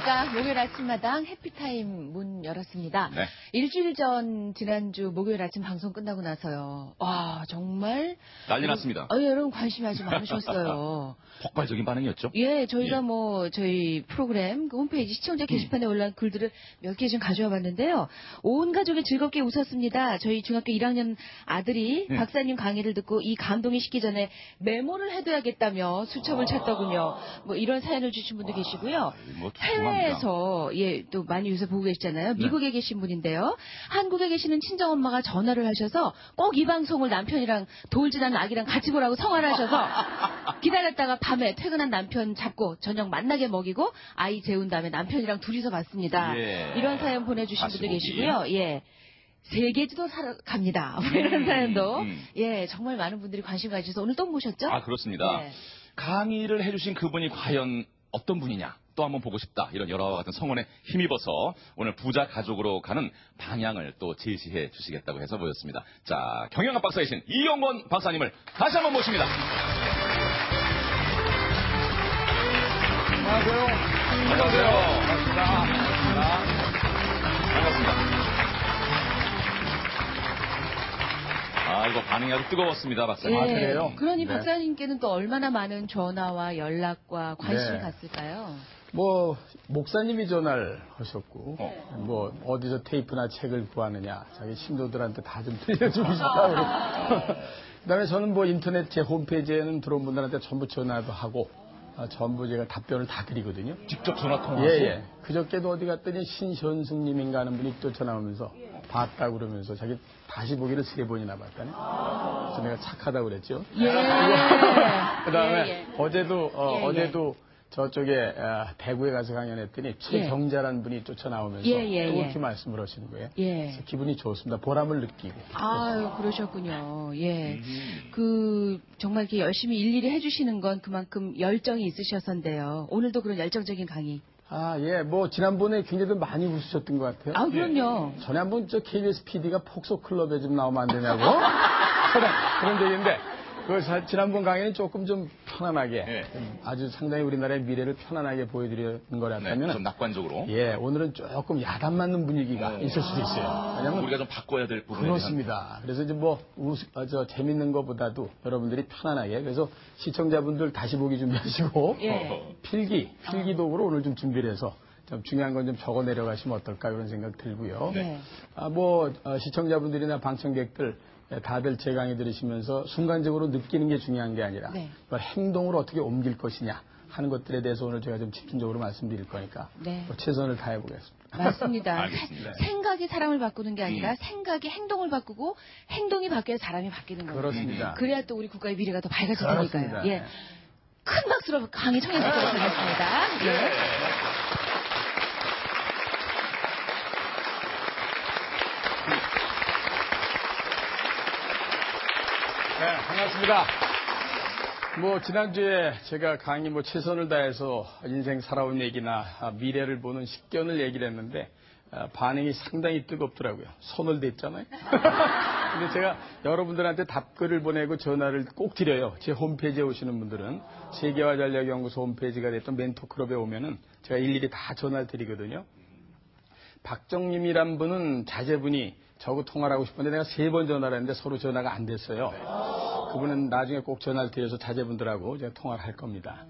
안녕하십니까. 목요일 아침마당 해피타임 문 열었습니다. 네. 일주일 전 지난주 목요일 아침 방송 끝나고 나서요. 와 정말 난리 났습니다. 여러분 관심이 아주 많으셨어요. 폭발적인 반응이었죠? 예, 저희가 예. 저희 프로그램 그 홈페이지 시청자 게시판에 올라온 글들을 몇 개 좀 가져와 봤는데요. 온 가족이 즐겁게 웃었습니다. 저희 중학교 1학년 아들이 박사님 강의를 듣고 이 감동이 식기 전에 메모를 해둬야겠다며 수첩을 찾더군요. 뭐 이런 사연을 주신 분도 계시고요. 뭐 해외에서 또 많이 요새 보고 계시잖아요. 미국에 계신 분인데요. 한국에 계시는 친정엄마가 전화를 하셔서 꼭 이 방송을 남편이랑 돌진하는 아기랑 같이 보라고 성화를 하셔서 기다렸다가 밤에 퇴근한 남편 잡고 저녁 만나게 먹이고 아이 재운 다음에 남편이랑 둘이서 봤습니다. 예. 이런 사연 보내주신 분도 다시 보기. 계시고요. 예. 세계지도 사러 갑니다. 뭐 이런 사연도 예 정말 많은 분들이 관심 가지셔서 오늘 또 모셨죠? 아, 그렇습니다. 네. 강의를 해주신 그분이 과연 어떤 분이냐 또 한번 보고 싶다 이런 여러와 같은 성원에 힘입어서 오늘 부자 가족으로 가는 방향을 또 제시해 주시겠다고 해서 모였습니다. 자, 경영학 박사이신 이용권 박사님을 다시 한번 모십니다. 안녕하세요. 안녕하세요. 반갑습니다. 반갑습니다. 아, 이거 반응이 아주 뜨거웠습니다, 박사님. 아, 그래요? 그러니 네. 박사님께는 또 얼마나 많은 전화와 연락과 관심이 네. 갔을까요? 뭐 목사님이 전화를 하셨고 뭐 어디서 테이프나 책을 구하느냐 자기 신도들한테 다 좀 들려주고 싶다고 그다음에 저는 뭐 인터넷 제 홈페이지에는 들어온 분들한테 전부 전화도 하고 전부 제가 답변을 다 드리거든요. 직접 전화 통화하세요? 예. 그저께도 어디 갔더니 신현숙님인가 하는 분이 또 전화 오면서 봤다고 그러면서 자기 다시 보기를 3번이나 봤다네. 그래서 내가 착하다고 그랬죠. 예. 그다음에 예. 어제도 예. 어제도 저쪽에 대구에 가서 강연했더니 최경자라는 분이 쫓아나오면서 또 이렇게 말씀을 하시는 거예요. 예. 그래서 기분이 좋습니다. 보람을 느끼고. 아유, 그러셨군요. 예. 정말 이렇게 열심히 일일이 해주시는 건 그만큼 열정이 있으셔서인데요. 오늘도 그런 열정적인 강의. 아, 예. 뭐 지난번에 굉장히 많이 웃으셨던 것 같아요. 아, 그럼요. 전에 한번 저 KBS PD가 폭소 클럽에 좀 나오면 안 되냐고 그런 얘기인데 지난번 강의는 조금 좀 편안하게 아주 상당히 우리나라의 미래를 편안하게 보여드리는 거라면 좀 낙관적으로. 예, 오늘은 조금 야단 맞는 분위기가 있을 수도 있어요. 왜냐면 우리가 좀 바꿔야 될 부분에 그렇습니다. 그래서 이제 뭐 재밌는 것보다도 여러분들이 편안하게 그래서 시청자분들 다시 보기 준비하시고 필기 도구로 오늘 좀 준비를 해서 좀 중요한 건 좀 적어 내려가시면 어떨까 그런 생각 들고요. 시청자분들이나 방청객들 다들 제 강의 들으시면서 순간적으로 느끼는 게 중요한 게 아니라 그걸 행동으로 어떻게 옮길 것이냐 하는 것들에 대해서 오늘 제가 좀 집중적으로 말씀드릴 거니까 최선을 다해 보겠습니다. 맞습니다. 알겠습니다. 생각이 사람을 바꾸는 게 아니라 생각이 행동을 바꾸고 행동이 바뀌어야 사람이 바뀌는 거예요. 그렇습니다. 그래야 또 우리 국가의 미래가 더 밝아질 그렇습니다. 테니까요. 예. 큰 박수로 강의 청해 주시도록 하겠습니다. 예. 네, 반갑습니다. 지난주에 제가 강의 최선을 다해서 인생 살아온 얘기나 미래를 보는 식견을 얘기를 했는데, 반응이 상당히 뜨겁더라고요. 손을 댔잖아요. 근데 제가 여러분들한테 답글을 보내고 전화를 꼭 드려요. 제 홈페이지에 오시는 분들은 세계화전략연구소 홈페이지가 됐던 멘토클럽에 오면은 제가 일일이 다 전화를 드리거든요. 박정님이란 분은 자제분이 저하고 통화를 하고 싶은데 내가 3번 전화를 했는데 서로 전화가 안 됐어요. 그분은 나중에 꼭 전화를 드려서 자제분들하고 제가 통화를 할 겁니다.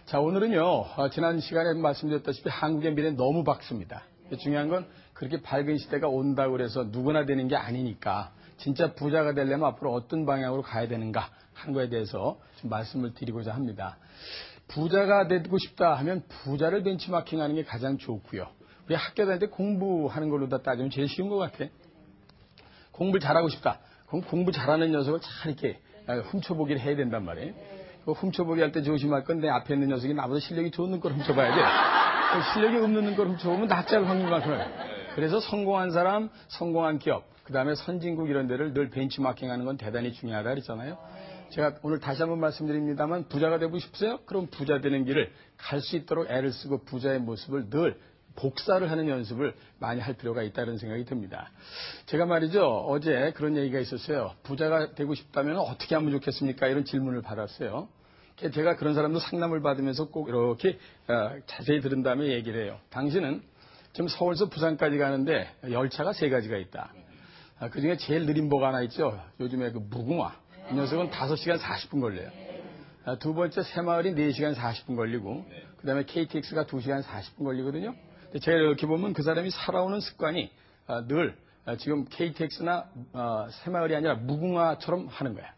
자, 오늘은요, 지난 시간에 말씀드렸다시피 한국의 미래는 너무 밝습니다. 중요한 건 그렇게 밝은 시대가 온다고 그래서 누구나 되는 게 아니니까 진짜 부자가 되려면 앞으로 어떤 방향으로 가야 되는가 하는 거에 대해서 좀 말씀을 드리고자 합니다. 부자가 되고 싶다 하면 부자를 벤치마킹하는 게 가장 좋고요. 우리 학교 다닐 때 공부하는 걸로 다 따지면 제일 쉬운 것 같아. 공부를 잘하고 싶다. 그럼 공부 잘하는 녀석을 잘 이렇게 훔쳐보기를 해야 된단 말이에요. 그 훔쳐보기 할 때 조심할 건 내 앞에 있는 녀석이 나보다 실력이 좋은 걸 훔쳐봐야 돼. 실력이 없는 걸 훔쳐보면 낙찰 확률만큼 해요. 그래서 성공한 사람, 성공한 기업, 그 다음에 선진국 이런 데를 늘 벤치마킹하는 건 대단히 중요하다 그랬잖아요. 제가 오늘 다시 한번 말씀드립니다만 부자가 되고 싶으세요? 그럼 부자 되는 길을 갈 수 있도록 애를 쓰고 부자의 모습을 늘 복사를 하는 연습을 많이 할 필요가 있다는 생각이 듭니다. 제가 말이죠. 어제 그런 얘기가 있었어요. 부자가 되고 싶다면 어떻게 하면 좋겠습니까? 이런 질문을 받았어요. 제가 그런 사람도 상담을 받으면서 꼭 이렇게 자세히 들은 다음에 얘기를 해요. 당신은 지금 서울에서 부산까지 가는데 열차가 3가지가 있다. 그중에 제일 느린 복 하나 있죠. 요즘에 그 무궁화. 이 녀석은 5시간 40분 걸려요. 두 번째 새마을이 4시간 40분 걸리고 그 다음에 KTX가 2시간 40분 걸리거든요. 근데 제가 이렇게 보면 그 사람이 살아오는 습관이 늘 지금 KTX나 새마을이 아니라 무궁화처럼 하는 거야.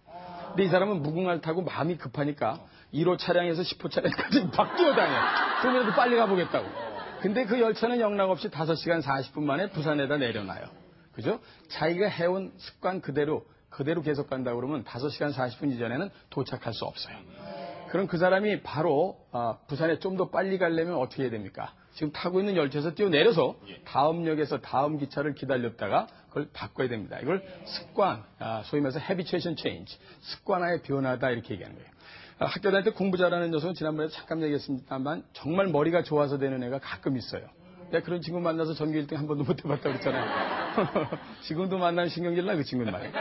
근데 이 사람은 무궁화를 타고 마음이 급하니까 1호 차량에서 10호 차량까지 막 뛰어다녀. 그러면 빨리 가보겠다고. 근데 그 열차는 영락없이 5시간 40분 만에 부산에다 내려놔요. 그죠? 자기가 해온 습관 그대로 계속 간다 그러면 5시간 40분 이전에는 도착할 수 없어요. 그럼 그 사람이 바로 부산에 좀 더 빨리 가려면 어떻게 해야 됩니까? 지금 타고 있는 열차에서 뛰어내려서 다음 역에서 다음 기차를 기다렸다가 그걸 바꿔야 됩니다. 이걸 습관, 소위 말해서 habituation change, 습관화의 변화다 이렇게 얘기하는 거예요. 학교 다닐 때 공부 잘하는 녀석은 지난번에 잠깐 얘기했습니다만 정말 머리가 좋아서 되는 애가 가끔 있어요. 내가 그런 친구 만나서 전교 1등 한 번도 못 해봤다고 그랬잖아요. 지금도 만나면 신경질 나, 그 친구는 말이에요.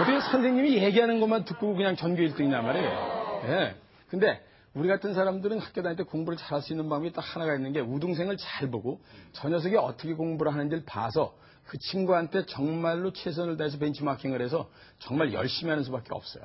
어떻게 선생님이 얘기하는 것만 듣고 그냥 전교 1등이냐 말이에요. 예. 근데 우리 같은 사람들은 학교 다닐 때 공부를 잘할 수 있는 방법이 딱 하나가 있는 게 우등생을 잘 보고 저 녀석이 어떻게 공부를 하는지를 봐서 그 친구한테 정말로 최선을 다해서 벤치마킹을 해서 정말 열심히 하는 수밖에 없어요.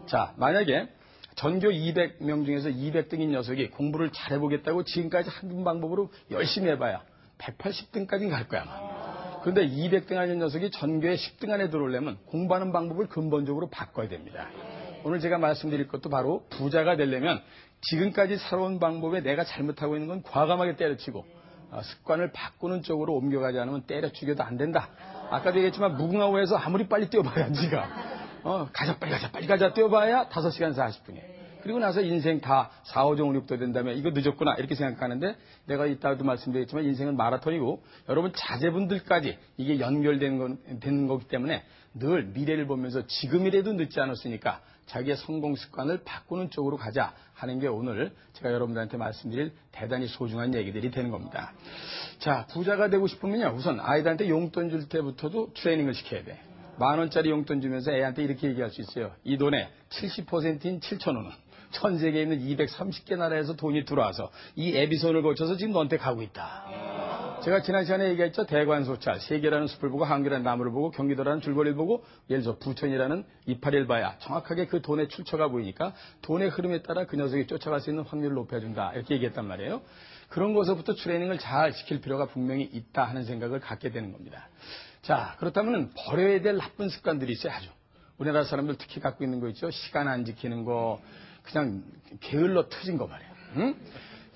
자, 만약에 전교 200명 중에서 200등인 녀석이 공부를 잘해보겠다고 지금까지 한 방법으로 열심히 해봐야 180등까지는 갈 거야, 아마. 그런데 200등 하는 녀석이 전교에 10등 안에 들어오려면 공부하는 방법을 근본적으로 바꿔야 됩니다. 오늘 제가 말씀드릴 것도 바로 부자가 되려면 지금까지 살아온 방법에 내가 잘못하고 있는 건 과감하게 때려치고 습관을 바꾸는 쪽으로 옮겨가지 않으면 때려치겨도 안 된다. 아까도 얘기했지만 무궁화호에서 아무리 빨리 뛰어봐야 지가 가자 빨리 가자 뛰어봐야 5시간 40분이에요. 그리고 나서 인생 다 4, 5종 6도 된다면 이거 늦었구나 이렇게 생각하는데 내가 이따도 말씀드렸지만 인생은 마라톤이고 여러분 자제분들까지 이게 연결되는 거기 때문에 늘 미래를 보면서 지금이라도 늦지 않았으니까 자기의 성공 습관을 바꾸는 쪽으로 가자 하는 게 오늘 제가 여러분들한테 말씀드릴 대단히 소중한 얘기들이 되는 겁니다. 자, 부자가 되고 싶으면요 우선 아이들한테 용돈 줄 때부터도 트레이닝을 시켜야 돼. 10,000원짜리 용돈 주면서 애한테 이렇게 얘기할 수 있어요. 이 돈의 70%인 7,000원은 전 세계에 있는 230개 나라에서 돈이 들어와서 이 애비손을 거쳐서 지금 너한테 가고 있다. 제가 지난 시간에 얘기했죠. 대관소찰, 세계라는 숲을 보고 한계라는 나무를 보고 경기도라는 줄거리를 보고 예를 들어 부천이라는 이파리를 봐야 정확하게 그 돈의 출처가 보이니까 돈의 흐름에 따라 그 녀석이 쫓아갈 수 있는 확률을 높여준다. 이렇게 얘기했단 말이에요. 그런 것부터 트레이닝을 잘 시킬 필요가 분명히 있다 하는 생각을 갖게 되는 겁니다. 자, 그렇다면 버려야 될 나쁜 습관들이 있어야죠. 우리나라 사람들 특히 갖고 있는 거 있죠. 시간 안 지키는 거, 그냥 게을러 터진 거 말이에요. 응?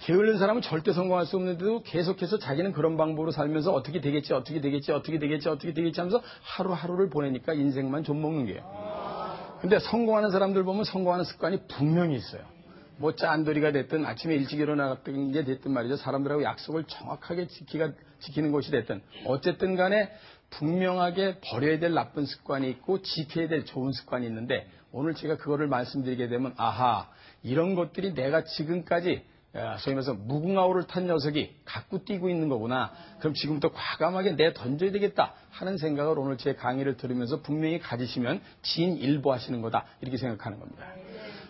게을른 사람은 절대 성공할 수 없는데도 계속해서 자기는 그런 방법으로 살면서 어떻게 되겠지 하면서 하루하루를 보내니까 인생만 좀 먹는 게요. 근데 성공하는 사람들 보면 성공하는 습관이 분명히 있어요. 뭐 짠돌이가 됐든 아침에 일찍 일어나는 게 됐든 말이죠. 사람들하고 약속을 정확하게 지키는 것이 됐든 어쨌든 간에 분명하게 버려야 될 나쁜 습관이 있고 지켜야 될 좋은 습관이 있는데 오늘 제가 그거를 말씀드리게 되면 아하 이런 것들이 내가 지금까지 소위 말해서 무궁화호를 탄 녀석이 갖고 뛰고 있는 거구나. 그럼 지금부터 과감하게 내 던져야 되겠다 하는 생각을 오늘 제 강의를 들으면서 분명히 가지시면 진일보하시는 거다 이렇게 생각하는 겁니다.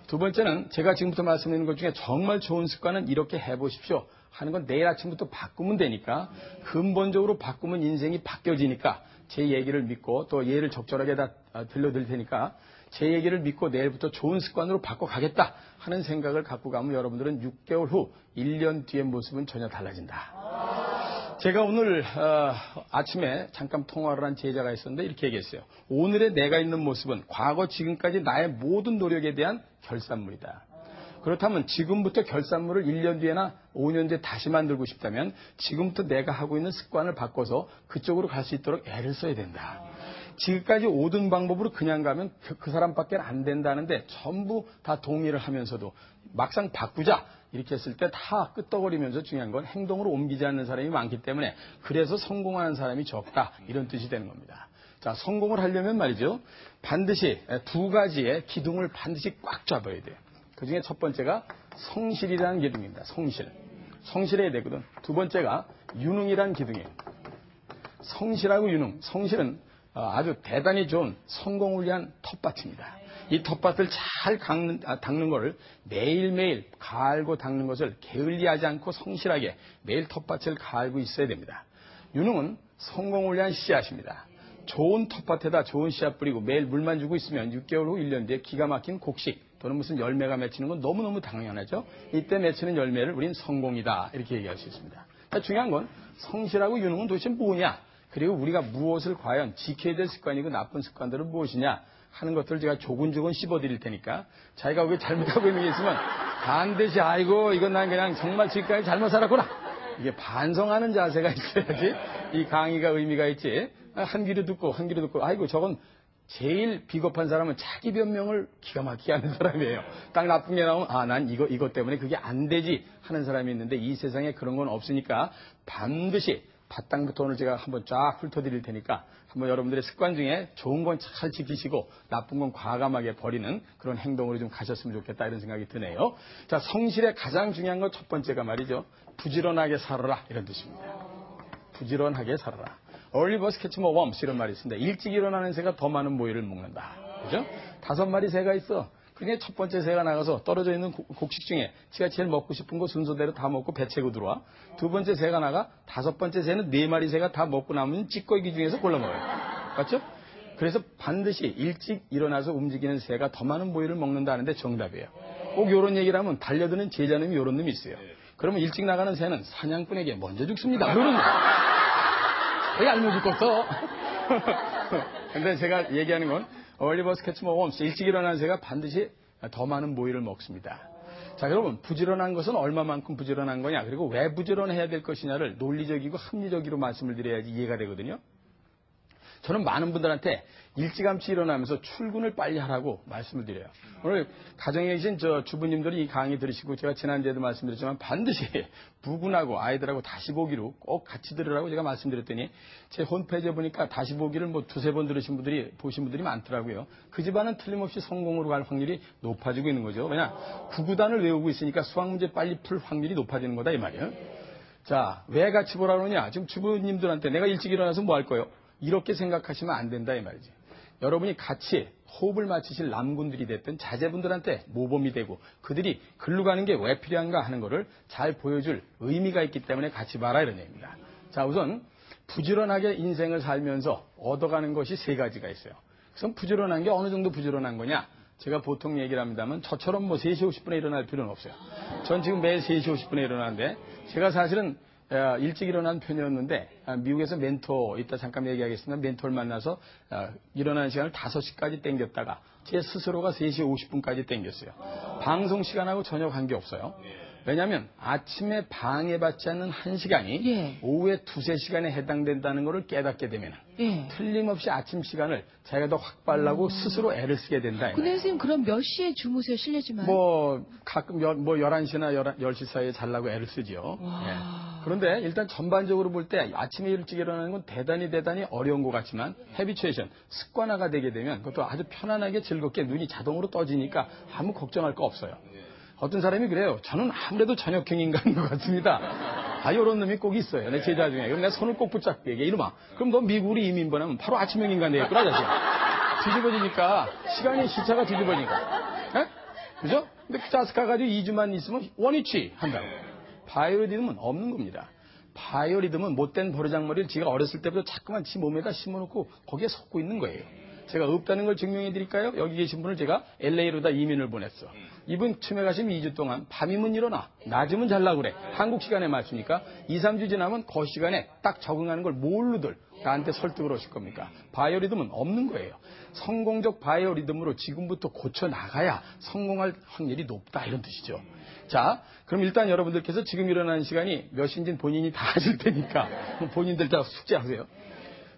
두 번째는 제가 지금부터 말씀드리는 것 중에 정말 좋은 습관은 이렇게 해보십시오 하는 건 내일 아침부터 바꾸면 되니까 근본적으로 바꾸면 인생이 바뀌어지니까 제 얘기를 믿고 또 예를 적절하게 다 들려드릴 테니까 제 얘기를 믿고 내일부터 좋은 습관으로 바꿔가겠다 하는 생각을 갖고 가면 여러분들은 6개월 후 1년 뒤의 모습은 전혀 달라진다. 제가 오늘 아침에 잠깐 통화를 한 제자가 있었는데 이렇게 얘기했어요. 오늘의 내가 있는 모습은 과거 지금까지 나의 모든 노력에 대한 결산물이다. 그렇다면 지금부터 결산물을 1년 뒤에나 5년 뒤에 다시 만들고 싶다면 지금부터 내가 하고 있는 습관을 바꿔서 그쪽으로 갈 수 있도록 애를 써야 된다. 지금까지 오던 방법으로 그냥 가면 그 사람밖에 안 된다는데 전부 다 동의를 하면서도 막상 바꾸자 이렇게 했을 때 다 끄떡거리면서 중요한 건 행동으로 옮기지 않는 사람이 많기 때문에 그래서 성공하는 사람이 적다 이런 뜻이 되는 겁니다. 자, 성공을 하려면 말이죠. 반드시 두 가지의 기둥을 반드시 꽉 잡아야 돼요. 그중에 첫 번째가 성실이라는 기둥입니다. 성실해야 되거든. 두 번째가 유능이라는 기둥이에요. 성실하고 유능. 성실은 아주 대단히 좋은 성공을 위한 텃밭입니다. 이 텃밭을 잘 닦는 거를 매일매일 갈고 닦는 것을 게을리하지 않고 성실하게 매일 텃밭을 갈고 있어야 됩니다. 유능은 성공을 위한 씨앗입니다. 좋은 텃밭에다 좋은 씨앗 뿌리고 매일 물만 주고 있으면 6개월 후 1년 뒤에 기가 막힌 곡식 또는 무슨 열매가 맺히는 건 너무너무 당연하죠. 이때 맺히는 열매를 우린 성공이다 이렇게 얘기할 수 있습니다. 중요한 건 성실하고 유능은 도대체 뭐냐, 그리고 우리가 무엇을 과연 지켜야 될 습관이고 나쁜 습관들은 무엇이냐 하는 것들을 제가 조근조근 씹어드릴 테니까 자기가 왜 잘못하고 있는 게 있으면 반드시 아이고 이건 난 그냥 정말 지금까지 잘못 살았구나, 이게 반성하는 자세가 있어야지 이 강의가 의미가 있지. 한 귀로 듣고 아이고 저건 제일 비겁한 사람은 자기 변명을 기가 막히게 하는 사람이에요. 딱 나쁜 게 나오면 난 이것 때문에 그게 안 되지 하는 사람이 있는데 이 세상에 그런 건 없으니까 반드시 바탕부터 오늘 제가 한번 쫙 훑어드릴 테니까 한번 여러분들의 습관 중에 좋은 건 잘 지키시고 나쁜 건 과감하게 버리는 그런 행동으로 좀 가셨으면 좋겠다 이런 생각이 드네요. 자, 성실의 가장 중요한 건 첫 번째가 말이죠. 부지런하게 살아라 이런 뜻입니다. 부지런하게 살아라. Early birds catch more worms 이런 말이 있습니다. 일찍 일어나는 새가 더 많은 모이를 먹는다. 그죠? 5마리 새가 있어. 그게 첫 번째 새가 나가서 떨어져 있는 곡식 중에 지가 제일 먹고 싶은 거 순서대로 다 먹고 배 채고 들어와. 두 번째 새가 나가. 5번째 새는 4마리 새가 다 먹고 남은 찌꺼기 중에서 골라 먹어요. 맞죠? 그래서 반드시 일찍 일어나서 움직이는 새가 더 많은 모이를 먹는다는데 정답이에요. 꼭 이런 얘기를 하면 달려드는 제자님이 이런 놈이 있어요. 그러면 일찍 나가는 새는 사냥꾼에게 먼저 죽습니다. 그러는 왜 알면 죽겠어? 근데 제가 얘기하는 건 Early birds catch more worms. 일찍 일어나는 새가 반드시 더 많은 모이를 먹습니다. 자, 여러분 부지런한 것은 얼마만큼 부지런한 거냐, 그리고 왜 부지런해야 될 것이냐를 논리적이고 합리적으로 말씀을 드려야지 이해가 되거든요. 저는 많은 분들한테 일찌감치 일어나면서 출근을 빨리 하라고 말씀을 드려요. 오늘 가정에 계신 주부님들이 이 강의 들으시고 제가 지난주에도 말씀드렸지만 반드시 부군하고 아이들하고 다시 보기로 꼭 같이 들으라고 제가 말씀드렸더니 제 홈페이지에 보니까 다시 보기를 2-3번 보신 분들이 많더라고요. 그 집안은 틀림없이 성공으로 갈 확률이 높아지고 있는 거죠. 왜냐? 9구단을 외우고 있으니까 수학문제 빨리 풀 확률이 높아지는 거다 이 말이에요. 자, 왜 같이 보라고 그러냐? 지금 주부님들한테 내가 일찍 일어나서 뭐 할 거예요? 이렇게 생각하시면 안 된다 이 말이지. 여러분이 같이 호흡을 맞추실 남군들이 됐든 자제분들한테 모범이 되고 그들이 글로 가는 게 왜 필요한가 하는 거를 잘 보여줄 의미가 있기 때문에 같이 봐라 이런 얘기입니다. 자, 우선 부지런하게 인생을 살면서 얻어가는 것이 3가지가 있어요. 그래서 부지런한 게 어느 정도 부지런한 거냐? 제가 보통 얘기를 합니다만 저처럼 3시 50분에 일어날 필요는 없어요. 전 지금 매일 3시 50분에 일어나는데 제가 사실은 일찍 일어난 편이었는데 미국에서 멘토 이따 잠깐 얘기하겠습니다. 멘토를 만나서 일어나는 시간을 5시까지 땡겼다가 제 스스로가 3시 50분까지 땡겼어요. 방송 시간하고 전혀 관계없어요. 왜냐하면 아침에 방해받지 않는 1시간이 오후에 2-3시간에 해당된다는 것을 깨닫게 되면 틀림없이 아침 시간을 자기가 더 확보하려고 스스로 애를 쓰게 된다. 근데 선생님 그럼 몇 시에 주무세요? 실례지만. 가끔 11시나 10시 사이에 자려고 애를 쓰죠. 그런데 일단 전반적으로 볼 때 아침에 일찍 일어나는 건 대단히 어려운 것 같지만 헤비추에이션, 습관화가 되게 되면 그것도 아주 편안하게 즐겁게 눈이 자동으로 떠지니까 아무 걱정할 거 없어요. 어떤 사람이 그래요. 저는 아무래도 저녁형 인간인 것 같습니다. 이런 놈이 꼭 있어요. 내 제자 중에. 그럼 내가 손을 꼭 붙잡게 얘기해. 이놈아. 그럼 너 미국으로 이민 보내면 바로 아침형 인간 되겠구나, 자식아. 뒤집어지니까, 시차가 뒤집어지니까. 그죠? 근데 그 자스 가가지고 2주만 있으면 원위치 한다고. 바이오리듬은 없는 겁니다. 바이오리듬은 못된 버르장머리를 지가 어렸을 때부터 자꾸만 지 몸에다 심어놓고 거기에 섞고 있는 거예요. 제가 없다는 걸 증명해 드릴까요? 여기 계신 분을 제가 LA로다 이민을 보냈어. 이분 처음에 가시면 2주 동안 밤이면 일어나, 낮이면 잘라고 그래. 한국 시간에 맞추니까 2-3주 지나면 그 시간에 딱 적응하는 걸 뭘로들 나한테 설득을 하실 겁니까? 바이오리듬은 없는 거예요. 성공적 바이오리듬으로 지금부터 고쳐나가야 성공할 확률이 높다 이런 뜻이죠. 자, 그럼 일단 여러분들께서 지금 일어나는 시간이 몇 시인지는 본인이 다 아실 테니까 본인들 다 숙제하세요.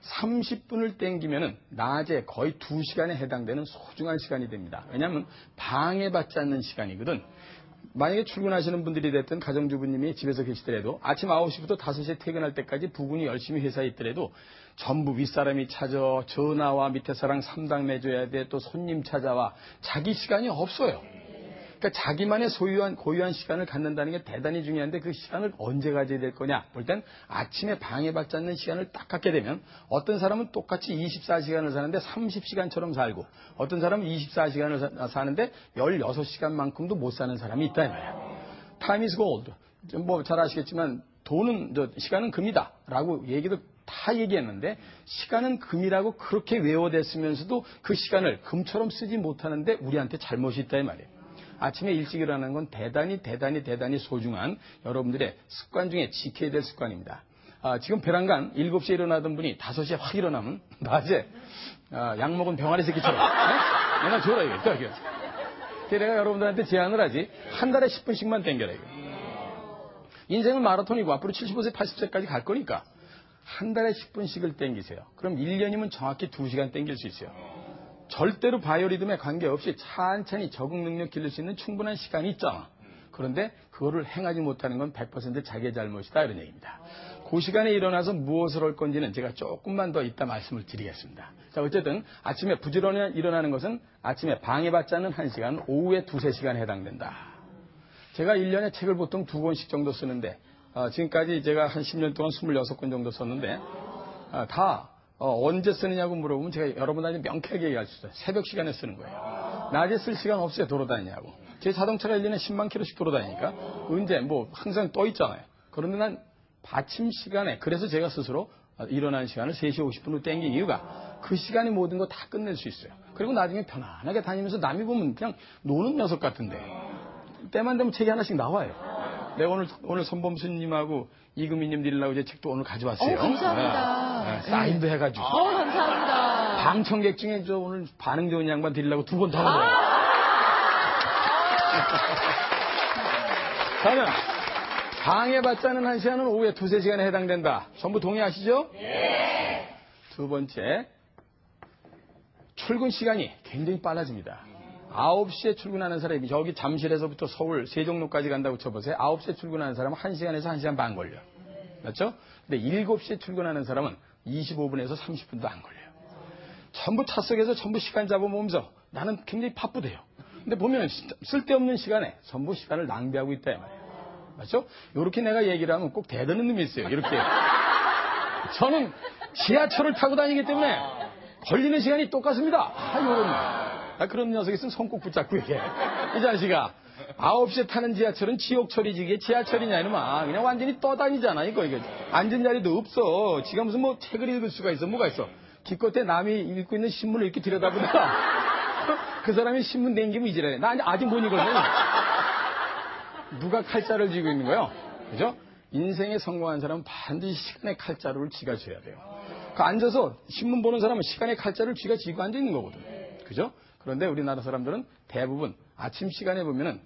30분을 땡기면은 낮에 거의 2시간에 해당되는 소중한 시간이 됩니다. 왜냐하면 방해받지 않는 시간이거든. 만약에 출근하시는 분들이 됐든 가정주부님이 집에서 계시더라도 아침 9시부터 5시에 퇴근할 때까지 부군이 열심히 회사에 있더라도 전부 윗사람이 찾아 전화와 밑에 사람 3당 내줘야 돼 또 손님 찾아와 자기 시간이 없어요. 그러니까 자기만의 고유한 시간을 갖는다는 게 대단히 중요한데 그 시간을 언제 가져야 될 거냐? 볼 땐 아침에 방해받지 않는 시간을 딱 갖게 되면 어떤 사람은 똑같이 24시간을 사는데 30시간처럼 살고 어떤 사람은 24시간을 사는데 16시간만큼도 못 사는 사람이 있다 이 말이야. Time is gold. 뭐 잘 아시겠지만 시간은 금이다 라고 얘기도 다 얘기했는데 시간은 금이라고 그렇게 외워댔으면서도 그 시간을 금처럼 쓰지 못하는데 우리한테 잘못이 있다 이 말이에요. 아침에 일찍 일어나는 건 대단히 소중한 여러분들의 습관 중에 지켜야 될 습관입니다. 지금 베란간 7시에 일어나던 분이 5시에 확 일어나면 낮에 약 먹은 병아리 새끼처럼 내가 줘라 이거. 그래서 내가 여러분들한테 제안을 하지 한 달에 10분씩만 땡겨라 이거. 인생은 마라톤이고 앞으로 75세 80세까지 갈 거니까 한 달에 10분씩을 땡기세요. 그럼 1년이면 정확히 2시간 땡길 수 있어요. 절대로 바이오리듬에 관계없이 천천히 적응 능력 기를 수 있는 충분한 시간이 있잖아. 그런데 그거를 행하지 못하는 건 100% 자기의 잘못이다 이런 얘기입니다. 그 시간에 일어나서 무엇을 할 건지는 제가 조금만 더 이따 말씀을 드리겠습니다. 자, 어쨌든 아침에 부지런히 일어나는 것은 아침에 방해받지 않는 1시간, 오후에 2-3시간에 해당된다. 제가 1년에 책을 보통 2권씩 정도 쓰는데 지금까지 제가 한 10년 동안 26권 정도 썼는데 언제 쓰느냐고 물어보면 제가 여러분한테 명쾌하게 얘기할 수 있어요. 새벽 시간에 쓰는 거예요. 낮에 쓸 시간 없어요. 돌아다니냐고. 제 자동차가 1년에 10만 킬로씩 돌아다니니까 언제 항상 떠 있잖아요. 그런데 난 아침 시간에 그래서 제가 스스로 일어나는 시간을 3시 50분으로 땡긴 이유가 그 시간에 모든 거 다 끝낼 수 있어요. 그리고 나중에 편안하게 다니면서 남이 보면 그냥 노는 녀석 같은데 때만 되면 책이 하나씩 나와요. 내가 오늘 선범수님하고 이금희님 드리려고 제 책도 오늘 가져왔어요. 감사합니다. 사인도 해가지고. 감사합니다. 방청객 중에 오늘 반응 좋은 양반 드리려고 2번 더 가져와요. 그러면 방해받지 않은 1시간은 오후에 2-3시간에 해당된다. 전부 동의하시죠? 예. 두 번째, 출근 시간이 굉장히 빨라집니다. 9시에 출근하는 사람이 저기 잠실에서부터 서울 세종로까지 간다고 쳐보세요. 9시에 출근하는 사람은 1시간에서 1시간 반 걸려요. 맞죠? 근데 7시에 출근하는 사람은 25분에서 30분도 안 걸려요. 전부 차 속에서 전부 시간 잡아보면서 나는 굉장히 바쁘대요. 근데 보면 쓸데없는 시간에 전부 시간을 낭비하고 있다 이 말이에요. 맞죠? 이렇게 내가 얘기를 하면 꼭 대드는 놈이 있어요. 이렇게. 저는 지하철을 타고 다니기 때문에 걸리는 시간이 똑같습니다. 그런 녀석이 있으면 손 꼭 붙잡고 얘기해. 이 자식아, 9시에 타는 지하철은 지옥철이지 이게 지하철이냐 이놈아. 그냥 완전히 떠다니잖아 이거. 앉은 자리도 없어. 지가 무슨 책을 읽을 수가 있어. 뭐가 있어. 기껏해 남이 읽고 있는 신문을 이렇게 들여다보다가 그 사람이 신문 댕기면 이지랄해. 나 아직 못 읽었네. 누가 칼자를 쥐고 있는 거요? 그죠? 인생에 성공한 사람은 반드시 시간의 칼자루를 쥐가 쥐어야 돼요. 앉아서 신문 보는 사람은 시간의 칼자루를 쥐가 쥐고 앉아 있는 거거든. 그죠? 그런데 우리나라 사람들은 대부분 아침 시간에 보면은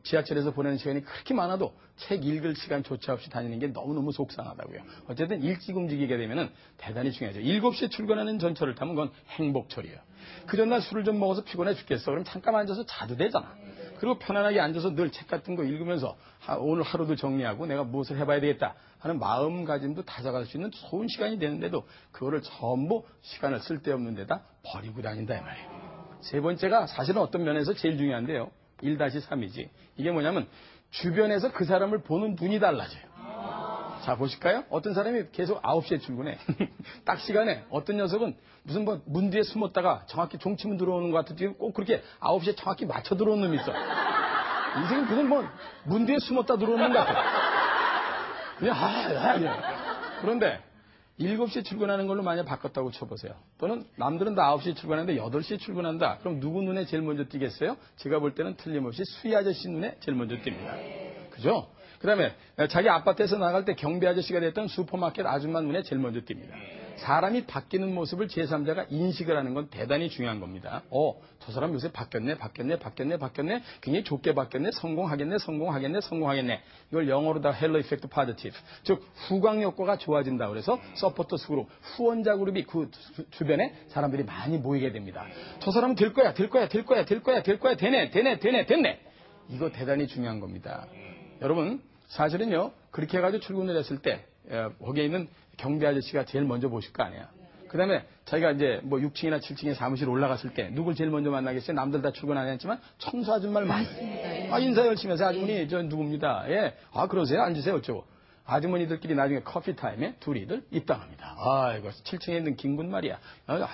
지하철에서 보내는 시간이 그렇게 많아도 책 읽을 시간조차 없이 다니는 게 너무너무 속상하다고요. 어쨌든 일찍 움직이게 되면은 대단히 중요하죠. 7시에 출근하는 전철을 타면 그건 행복철이에요. 그 전날 술을 좀 먹어서 피곤해 죽겠어. 그럼 잠깐 앉아서 자도 되잖아. 그리고 편안하게 앉아서 늘 책 같은 거 읽으면서 오늘 하루도 정리하고 내가 무엇을 해봐야 되겠다 하는 마음가짐도 다져갈 수 있는 좋은 시간이 되는데도 그거를 전부 시간을 쓸데없는 데다 버리고 다닌다 이 말이에요. 세 번째가 사실은 어떤 면에서 제일 중요한데요. 1-3이지. 이게 뭐냐면 주변에서 그 사람을 보는 눈이 달라져요. 자, 보실까요? 어떤 사람이 계속 9시에 출근해. 딱 시간에 어떤 녀석은 무슨 문 뒤에 숨었다가 정확히 종치문 들어오는 것 같은데 꼭 그렇게 9시에 정확히 맞춰 들어오는 놈이 있어. 인생은 무슨 문 뒤에 숨었다 들어오는 것 같아. 그냥 그런데 7시에 출근하는 걸로 만약 바꿨다고 쳐보세요. 또는 남들은 다 9시에 출근하는데 8시에 출근한다. 그럼 누구 눈에 제일 먼저 띄겠어요? 제가 볼 때는 틀림없이 수희 아저씨 눈에 제일 먼저 띕니다. 그죠? 그 다음에 자기 아파트에서 나갈 때 경비 아저씨가 됐던 슈퍼마켓 아줌마 눈에 제일 먼저 띕니다. 사람이 바뀌는 모습을 제3자가 인식을 하는 건 대단히 중요한 겁니다. 저 사람 요새 바뀌었네. 굉장히 좋게 바뀌었네. 성공하겠네. 이걸 영어로 다 헬로 이펙트 파지티브. 즉 후광 효과가 좋아진다. 그래서 서포터스 그룹, 후원자 그룹이 그 주변에 사람들이 많이 모이게 됩니다. 저 사람은 될 거야. 되네. 이거 대단히 중요한 겁니다. 여러분, 사실은요, 그렇게 해가지고 출근을 했을 때, 거기에 있는 경비 아저씨가 제일 먼저 보실 거 아니야. 그 다음에 자기가 이제 뭐 6층이나 7층에 사무실 올라갔을 때 누굴 제일 먼저 만나겠어요? 남들 다 출근 안 했지만 청소 아줌마를 만나요. 아, 인사 열심히 해서 아주머니, 저 누굽니다. 예. 아, 그러세요? 앉으세요. 어쩌고. 아주머니들끼리 나중에 커피 타임에 둘이들 입당합니다. 아이고, 7층에 있는 김군 말이야. 아주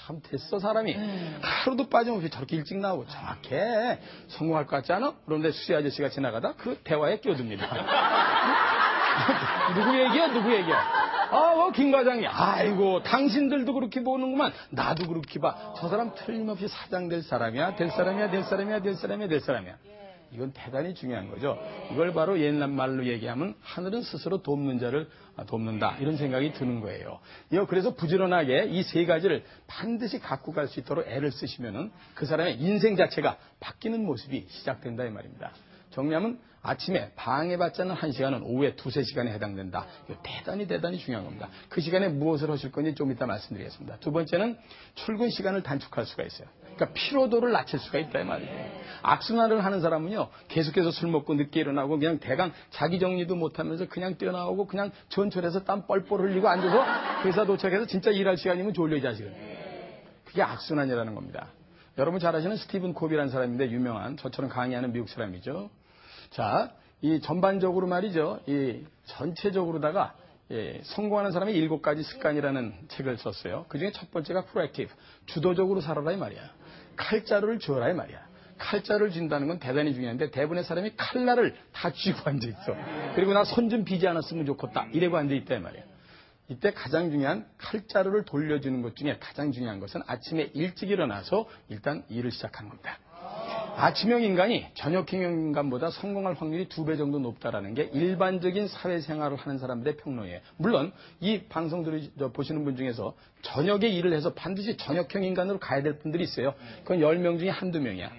참 됐어, 사람이. 하루도 빠짐없이 저렇게 일찍 나오고 정확해. 성공할 것 같지 않아? 그런데 수희 아저씨가 지나가다 그 대화에 끼어듭니다. 누구 얘기야? 누구 얘기야? 아, 김 과장이. 아이고, 당신들도 그렇게 보는구만. 나도 그렇게 봐. 저 사람 틀림없이 사장 될 사람이야. 될 사람이야. 될 사람이야. 될 사람이야. 될 사람이야. 이건 대단히 중요한 거죠. 이걸 바로 옛날 말로 얘기하면 하늘은 스스로 돕는 자를 돕는다. 이런 생각이 드는 거예요. 그래서 부지런하게 이 세 가지를 반드시 갖고 갈 수 있도록 애를 쓰시면은 그 사람의 인생 자체가 바뀌는 모습이 시작된다 이 말입니다. 정리하면 아침에 방해받지 않는 1시간은 오후에 2-3시간에 해당된다. 이거 대단히 중요한 겁니다. 그 시간에 무엇을 하실 건지 좀 이따 말씀드리겠습니다. 두 번째는 출근 시간을 단축할 수가 있어요. 그러니까 피로도를 낮출 수가 있다 이 말이에요. 악순환을 하는 사람은요, 계속해서 술 먹고 늦게 일어나고 그냥 대강 자기 정리도 못하면서 그냥 뛰어나오고 그냥 전철에서 땀 뻘뻘 흘리고 앉아서 회사 도착해서 진짜 일할 시간이면 졸려 이 자식은. 그게 악순환이라는 겁니다. 여러분 잘 아시는 스티븐 코비라는 사람인데 유명한 저처럼 강의하는 미국 사람이죠. 자, 이 전반적으로 말이죠. 이 전체적으로다가 성공하는 사람의 7가지 습관이라는 책을 썼어요. 그중에 첫 번째가 프로액티브, 주도적으로 살아라 이 말이야. 칼자루를 쥐어라 이 말이야. 칼자루를 쥔다는 건 대단히 중요한데 대부분의 사람이 칼날을 다 쥐고 앉아있어. 그리고 나 손 좀 비지 않았으면 좋겠다 이러고 앉아있다 이 말이야. 이때 가장 중요한 칼자루를 돌려주는 것 중에 가장 중요한 것은 아침에 일찍 일어나서 일단 일을 시작하는 겁니다. 아침형 인간이 저녁형 인간보다 성공할 확률이 2배 정도 높다라는 게 일반적인 사회생활을 하는 사람들의 평론이에요. 물론 이 방송들을 보시는 분 중에서 저녁에 일을 해서 반드시 저녁형 인간으로 가야 될 분들이 있어요. 그건 10명 중에 한두 명이야.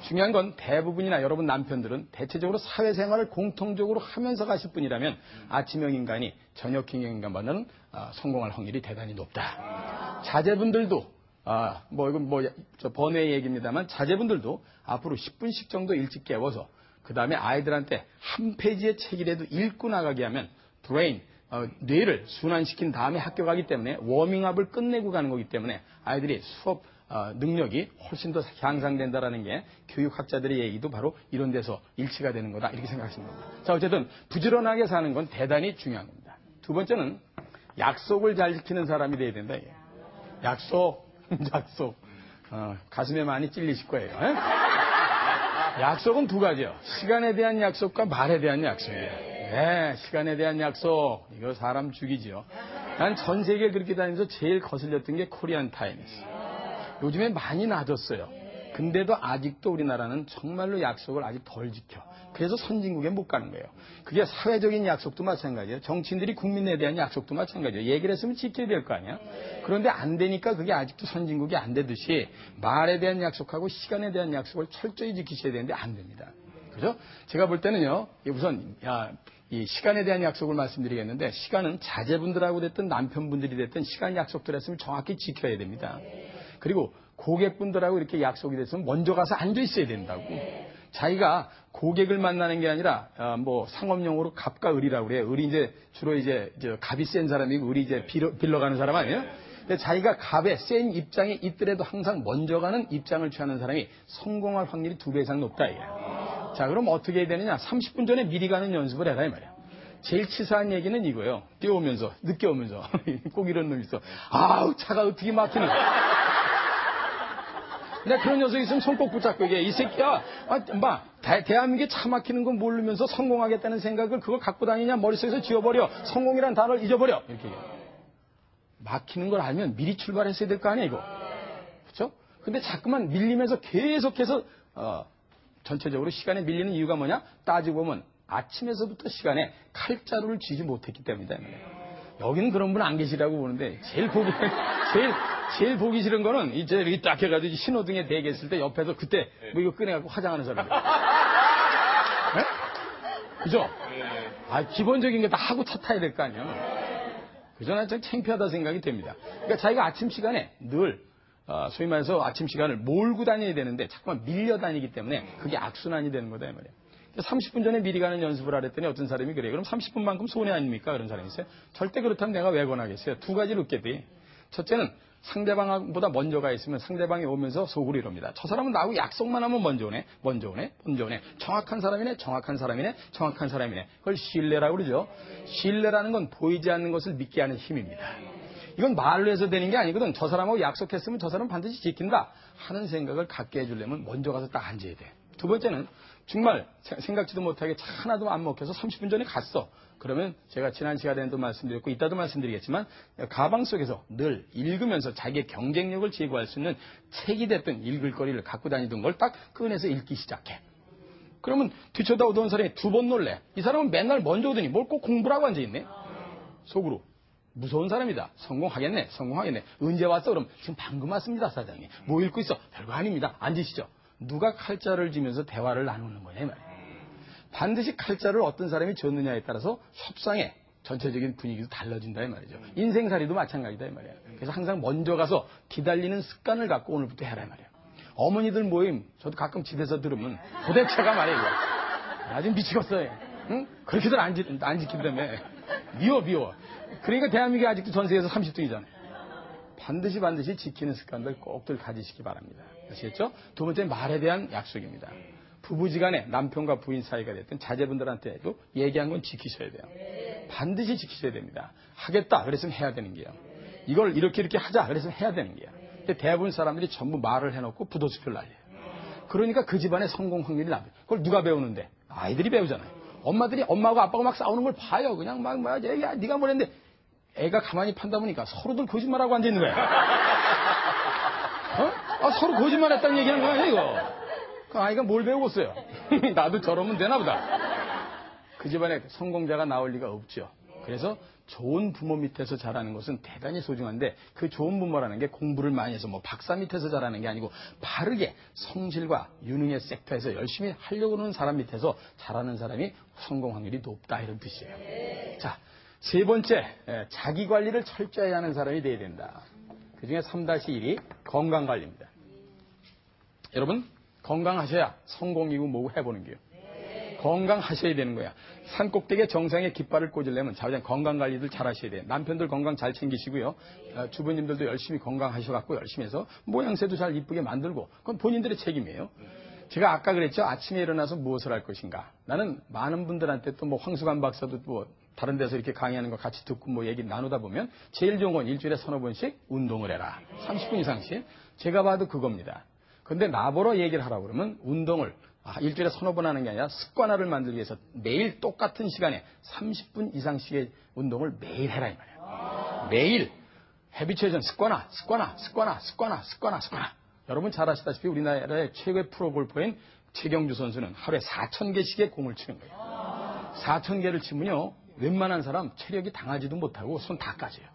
중요한 건 대부분이나 여러분 남편들은 대체적으로 사회생활을 공통적으로 하면서 가실 분이라면 아침형 인간이 저녁형 인간보다는 성공할 확률이 대단히 높다. 자제분들도 이건 번외의 얘기입니다만 자제분들도 앞으로 10분씩 정도 일찍 깨워서 그 다음에 아이들한테 한 페이지의 책이라도 읽고 나가게 하면 브레인, 뇌를 순환시킨 다음에 학교 가기 때문에 워밍업을 끝내고 가는 거기 때문에 아이들이 수업 능력이 훨씬 더 향상된다라는 게 교육학자들의 얘기도 바로 이런 데서 일치가 되는 거다 이렇게 생각하시는 겁니다. 자, 어쨌든 부지런하게 사는 건 대단히 중요한 겁니다. 두 번째는 약속을 잘 지키는 사람이 돼야 된다. 약속. 가슴에 많이 찔리실 거예요. 약속은 2가지요. 시간에 대한 약속과 말에 대한 약속이에요. 네, 시간에 대한 약속. 이거 사람 죽이죠. 난 전 세계 그렇게 다니면서 제일 거슬렸던 게 코리안 타임이었어요. 요즘에 많이 낮았어요. 근데도 아직도 우리나라는 정말로 약속을 아직 덜 지켜. 그래서 선진국에 못 가는 거예요. 그게 사회적인 약속도 마찬가지예요. 정치인들이 국민에 대한 약속도 마찬가지예요. 얘기를 했으면 지켜야 될 거 아니야. 그런데 안 되니까 그게 아직도 선진국이 안 되듯이 말에 대한 약속하고 시간에 대한 약속을 철저히 지키셔야 되는데 안 됩니다. 그죠? 제가 볼 때는요. 우선 이 시간에 대한 약속을 말씀드리겠는데 시간은 자제분들하고 됐든 남편분들이 됐든 시간 약속들 했으면 정확히 지켜야 됩니다. 그리고 고객분들하고 이렇게 약속이 됐으면 먼저 가서 앉아 있어야 된다고. 자기가 고객을 만나는 게 아니라 상업용어로 갑과 을이라고 그래요. 을이 이제 주로 이제 갑이 센 사람이고 을이 이제 빌러 가는 사람 아니에요? 근데 자기가 갑의 센 입장에 있더라도 항상 먼저 가는 입장을 취하는 사람이 성공할 확률이 2배 이상 높다 이거예요. 자, 그럼 어떻게 해야 되느냐? 30분 전에 미리 가는 연습을 해라 이 말이야. 제일 치사한 얘기는 이거예요. 뛰어오면서 늦게 오면서 꼭 이런 놈 있어. 아우 차가 어떻게 막히는. 내가 그런 녀석이 있으면 손 꼭 붙잡고 얘기해. 이 새끼야, 대한민국에 차 막히는 건 모르면서 성공하겠다는 생각을 그걸 갖고 다니냐? 머릿속에서 지워버려. 성공이라는 단어를 잊어버려. 이렇게 얘기해. 막히는 걸 알면 미리 출발했어야 될 거 아니야, 이거. 그렇죠? 근데 자꾸만 밀리면서 계속해서 전체적으로 시간에 밀리는 이유가 뭐냐? 따지고 보면 아침에서부터 시간에 칼자루를 쥐지 못했기 때문이다. 여기는 그런 분 안 계시라고 보는데 제일 보기 싫은 거는 이제 이렇게 딱 해가지고 신호등에 대기했을 때 옆에서 그때 이거 꺼내갖고 화장하는 사람들. 네? 그죠? 기본적인 게 다 하고 차 타야 될 거 아니에요. 그죠? 난 좀 창피하다 생각이 됩니다. 그러니까 자기가 아침 시간에 늘 소위 말해서 아침 시간을 몰고 다녀야 되는데 자꾸만 밀려 다니기 때문에 그게 악순환이 되는 거다 이 말이에요. 30분 전에 미리 가는 연습을 하랬더니 어떤 사람이 그래요. 그럼 30분만큼 손해 아닙니까? 그런 사람이 있어요. 절대 그렇다면 내가 왜 권하겠어요. 2가지를 얻게 돼. 첫째는 상대방보다 먼저 가 있으면 상대방이 오면서 속으로 이럽니다. 저 사람은 나하고 약속만 하면 먼저 오네. 정확한 사람이네. 그걸 신뢰라고 그러죠. 신뢰라는 건 보이지 않는 것을 믿게 하는 힘입니다. 이건 말로 해서 되는 게 아니거든. 저 사람하고 약속했으면 저 사람은 반드시 지킨다 하는 생각을 갖게 해주려면 먼저 가서 딱 앉아야 돼. 두 번째는 정말 생각지도 못하게 차 하나도 안 먹혀서 30분 전에 갔어. 그러면 제가 지난 시간에도 말씀드렸고 이따도 말씀드리겠지만 가방 속에서 늘 읽으면서 자기의 경쟁력을 제고할 수 있는 책이 됐든 읽을 거리를 갖고 다니던 걸 딱 꺼내서 읽기 시작해. 그러면 뒤쳐다오던 사람이 두 번 놀래. 이 사람은 맨날 먼저 오더니 뭘 꼭 공부라고 앉아있네. 속으로. 무서운 사람이다. 성공하겠네. 언제 왔어? 그럼 지금 방금 왔습니다, 사장님. 뭐 읽고 있어? 별거 아닙니다. 앉으시죠. 누가 칼자를 쥐면서 대화를 나누는 거냐 이 말이에요. 반드시 칼자를 어떤 사람이 쥐었느냐에 따라서 협상의 전체적인 분위기도 달라진다 이 말이죠. 인생살이도 마찬가지다 이 말이에요. 그래서 항상 먼저 가서 기다리는 습관을 갖고 오늘부터 해라 이 말이에요. 어머니들 모임 저도 가끔 집에서 들으면 도대체가 말이에요. 나 지금 미치겠어요. 응? 그렇게들 안 지킨다며. 미워. 그러니까 대한민국이 아직도 전 세계에서 30등이잖아요. 반드시 지키는 습관들 꼭들 가지시기 바랍니다. 아시겠죠? 두 번째 말에 대한 약속입니다. 부부지간에 남편과 부인 사이가 됐든 자제분들한테도 얘기한 건 지키셔야 돼요. 반드시 지키셔야 됩니다. 하겠다 그랬으면 해야 되는 게요. 이걸 이렇게 하자 그랬으면 해야 되는 게요. 근데 대부분 사람들이 전부 말을 해놓고 부도수표를 날려요. 그러니까 그 집안의 성공 확률이 낮아요. 그걸 누가 배우는데? 아이들이 배우잖아요. 엄마들이 엄마하고 아빠가 막 싸우는 걸 봐요. 그냥 막 야 네가 뭐랬는데 애가 가만히 판다 보니까 서로들 거짓말하고 앉아있는 거야. 서로 거짓말했다는 얘기하는 거야 이거. 그 아이가 뭘 배우겠어요? 나도 저러면 되나 보다. 그 집안에 성공자가 나올 리가 없죠. 그래서 좋은 부모 밑에서 자라는 것은 대단히 소중한데 그 좋은 부모라는 게 공부를 많이 해서 뭐 박사 밑에서 자라는 게 아니고 바르게 성실과 유능의 섹터에서 열심히 하려고 하는 사람 밑에서 자라는 사람이 성공 확률이 높다 이런 뜻이에요. 자, 세 번째, 자기 관리를 철저히 하는 사람이 돼야 된다. 그 중에 3-1이 건강관리입니다. 여러분, 건강하셔야 성공이고 뭐고 해보는 게요. 건강하셔야 되는 거야. 산꼭대기에 정상에 깃발을 꽂으려면 자우장 건강관리들 잘 하셔야 돼요. 남편들 건강 잘 챙기시고요. 주부님들도 열심히 건강하셔갖고 열심히 해서 모양새도 잘 이쁘게 만들고 그건 본인들의 책임이에요. 제가 아까 그랬죠. 아침에 일어나서 무엇을 할 것인가. 나는 많은 분들한테 또 뭐 황수관 박사도 뭐 다른 데서 이렇게 강의하는 거 같이 듣고 뭐 얘기 나누다 보면 제일 좋은 건 일주일에 3-4번씩 운동을 해라. 30분 이상씩. 제가 봐도 그겁니다. 근데 나보러 얘기를 하라고 그러면 운동을 일주일에 3-4번 하는 게 아니라 습관화를 만들기 위해서 매일 똑같은 시간에 30분 이상씩의 운동을 매일 해라 이 말이에요. 매일 헤비체전 습관화. 여러분 잘 아시다시피 우리나라의 최고의 프로골퍼인 최경주 선수는 하루에 4,000개씩의 공을 치는 거예요. 4,000개를 치면요. 웬만한 사람 체력이 당하지도 못하고 손 다 까져요.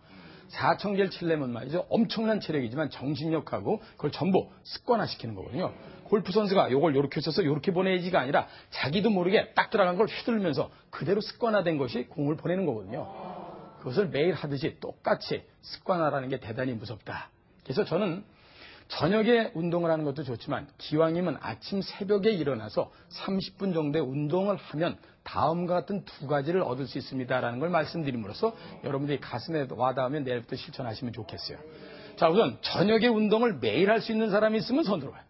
4,000개를 치려면 말이죠. 엄청난 체력이지만 정신력하고 그걸 전부 습관화시키는 거거든요. 골프 선수가 요걸 요렇게 쳐서 요렇게 보내지가 아니라 자기도 모르게 딱 들어간 걸 휘둘면서 그대로 습관화된 것이 공을 보내는 거거든요. 그것을 매일 하듯이 똑같이 습관화라는 게 대단히 무섭다. 그래서 저는 저녁에 운동을 하는 것도 좋지만 기왕이면 아침 새벽에 일어나서 30분 정도의 운동을 하면 다음과 같은 두 가지를 얻을 수 있습니다라는 걸 말씀드림으로써 여러분들이 가슴에 와닿으면 내일부터 실천하시면 좋겠어요. 자, 우선 저녁에 운동을 매일 할 수 있는 사람이 있으면 손 들어봐요.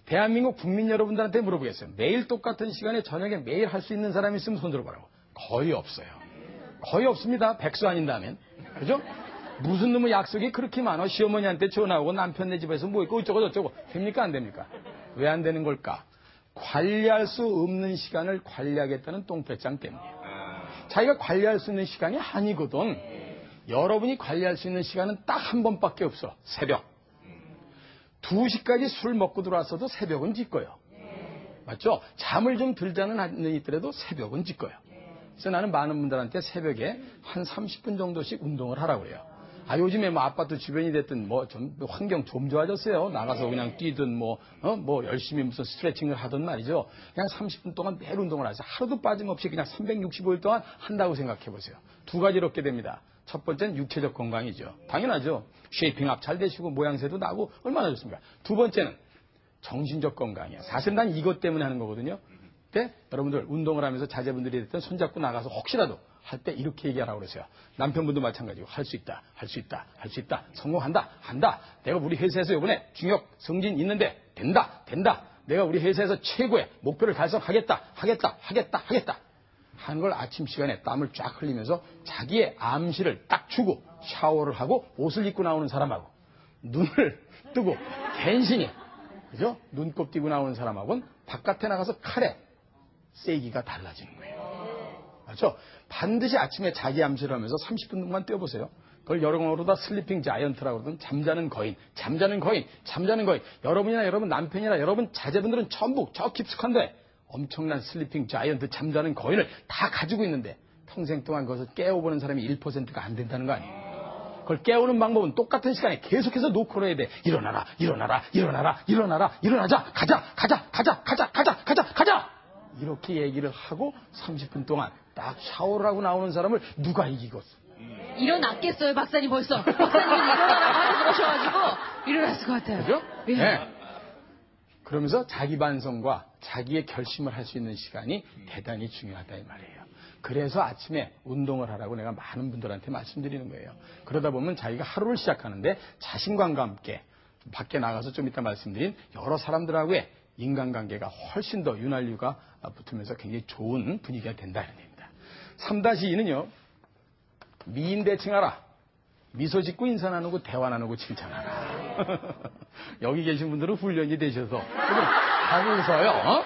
대한민국 국민 여러분들한테 물어보겠어요. 매일 똑같은 시간에 저녁에 매일 할 수 있는 사람이 있으면 손 들어봐라고. 거의 없어요. 거의 없습니다. 백수 아닌다면. 그죠? 무슨 놈의 약속이 그렇게 많아. 시어머니한테 전화오고 남편네 집에서 뭐 있고 어쩌고 저쩌고. 됩니까 안 됩니까? 왜 안 되는 걸까? 관리할 수 없는 시간을 관리하겠다는 똥배짱 때문이에요. 자기가 관리할 수 있는 시간이 아니거든. 여러분이 관리할 수 있는 시간은 딱 한 번밖에 없어. 새벽. 2시까지 술 먹고 들어왔어도 새벽은 짓거요. 맞죠? 잠을 좀 들자는 않는 있더라도 새벽은 짓거요. 그래서 나는 많은 분들한테 새벽에 한 30분 정도씩 운동을 하라고 그래요. 요즘에 뭐 아파트 주변이 됐든 뭐 좀 환경 좀 좋아졌어요. 나가서 그냥 뛰든 뭐 열심히 무슨 스트레칭을 하든 말이죠. 그냥 30분 동안 매일 운동을 하세요. 하루도 빠짐없이 그냥 365일 동안 한다고 생각해 보세요. 두 가지를 얻게 됩니다. 첫 번째는 육체적 건강이죠. 당연하죠. 쉐이핑업 잘 되시고 모양새도 나고 얼마나 좋습니까? 두 번째는 정신적 건강이에요. 사실 난 이것 때문에 하는 거거든요. 근데 여러분들 운동을 하면서 자제분들이 됐든 손잡고 나가서 혹시라도 할 때 이렇게 얘기하라고 그러세요. 남편분도 마찬가지고 할 수 있다, 할 수 있다, 할 수 있다, 성공한다, 한다. 내가 우리 회사에서 이번에 중역 승진 있는데 된다, 된다. 내가 우리 회사에서 최고의 목표를 달성하겠다, 하겠다, 하겠다, 하겠다. 하는 걸 아침 시간에 땀을 쫙 흘리면서 자기의 암시를 딱 주고 샤워를 하고 옷을 입고 나오는 사람하고 눈을 뜨고 갠신히 그죠? 눈곱 띄고 나오는 사람하고는 바깥에 나가서 칼에 세기가 달라지는 거예요. 맞죠? 반드시 아침에 자기 암시를 하면서 30분 동안 뛰어보세요. 그걸 영어로 다 슬리핑 자이언트라고 그러든 잠자는 거인, 잠자는 거인, 잠자는 거인. 여러분이나 여러분 남편이나 여러분 자제분들은 전부 저 깊숙한데 엄청난 슬리핑 자이언트 잠자는 거인을 다 가지고 있는데 평생 동안 그것을 깨워보는 사람이 1%가 안 된다는 거 아니에요. 그걸 깨우는 방법은 똑같은 시간에 계속해서 노크를 해야 돼. 일어나라, 일어나라, 일어나라, 일어나라, 일어나자, 가자, 가자, 가자, 가자, 가자, 가자, 가자. 이렇게 얘기를 하고 30분 동안 딱 샤워를 하고 나오는 사람을 누가 이기겠어? 일어났겠어요, 박사님 벌써. 박사님이 일어나라고 하고 그러셔가지고 일어났을 것 같아요. 그죠? 예. 네. 그러면서 자기 반성과 자기의 결심을 할 수 있는 시간이 대단히 중요하다 이 말이에요. 그래서 아침에 운동을 하라고 내가 많은 분들한테 말씀드리는 거예요. 그러다 보면 자기가 하루를 시작하는데 자신감과 함께 밖에 나가서 좀 이따 말씀드린 여러 사람들하고의 인간관계가 훨씬 더 윤활유가 붙으면서 굉장히 좋은 분위기가 된다 이런 얘기입니다. 3-2는요. 미인 대칭하라. 미소 짓고 인사 나누고 대화 나누고 칭찬하라. 여기 계신 분들은 훈련이 되셔서 다 웃어요.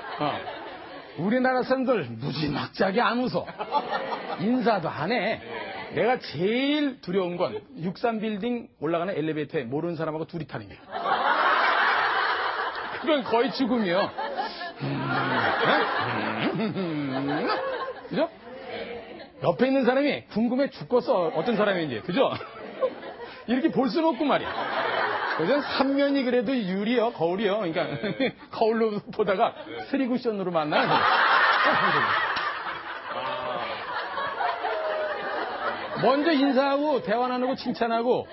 우리나라 사람들 무지막지하게 안 웃어. 인사도 안 해. 내가 제일 두려운 건 63빌딩 올라가는 엘리베이터에 모르는 사람하고 둘이 타는 게. 그건 거의 죽음이요. 그죠? 옆에 있는 사람이 궁금해 죽겠어. 어떤 사람인지. 그죠? 이렇게 볼 수는 없고 말이야. 그죠? 삼면이 그래도 유리요, 거울이요. 그러니까 거울로 보다가 스리쿠션으로 만나요. 먼저 인사하고 대화 나누고 칭찬하고,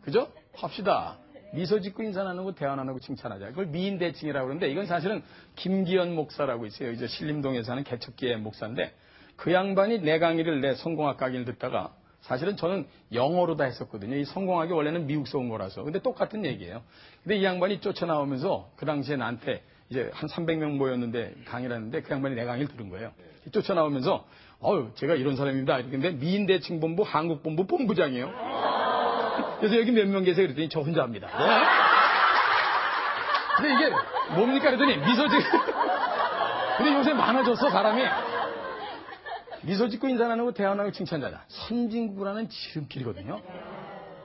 그죠? 합시다. 미소 짓고 인사 나누고 대화 나누고 칭찬하자. 그걸 미인 대칭이라고 그러는데 이건 사실은 김기현 목사라고 있어요. 이제 신림동에 사는 개척교회 목사인데 그 양반이 내 강의를 내 성공학 강의를 듣다가 사실은 저는 영어로 다 했었거든요. 이 성공학이 원래는 미국서 온 거라서. 근데 똑같은 얘기예요. 근데 이 양반이 쫓아나오면서 그 당시에 나한테 이제 한 300명 모였는데 강의를 하는데 그 양반이 내 강의를 들은 거예요. 쫓아나오면서 제가 이런 사람입니다. 이랬는데 미인대칭본부 한국본부 본부장이에요. 그래서 여기 몇 명 계세요? 그랬더니 저 혼자 합니다. 네? 근데 이게 뭡니까? 그랬더니 미소 짓고. 근데 요새 많아졌어, 사람이. 미소 짓고 인사 나누고 대화 나누고 칭찬하자. 선진국이라는 지름길이거든요.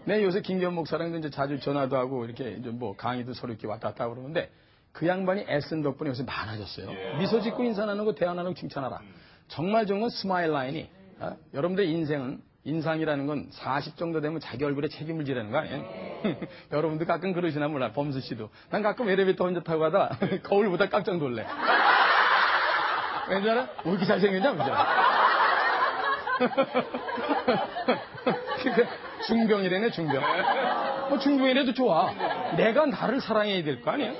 네, 요새 김기현 목사랑 이제 자주 전화도 하고 이렇게 이제 뭐 강의도 서로 이렇게 왔다 갔다 하고 그러는데 그 양반이 애쓴 덕분에 요새 많아졌어요. 미소 짓고 인사 나누고 대화 나누고 칭찬하라. 정말 좋은 건 스마일 라인이. 여러분들의 인생은 인상이라는 건 40 정도 되면 자기 얼굴에 책임을 지라는 거 아니에요? 여러분도 가끔 그러시나 몰라, 범수 씨도. 난 가끔 엘리베이터 혼자 타고 가다 거울 보다 깜짝 놀래. 왠지 알아? 왜 이렇게 잘생겼냐? 그죠? 중병이래네, 중병. 뭐 중병이라도 좋아. 내가 나를 사랑해야 될 거 아니에요?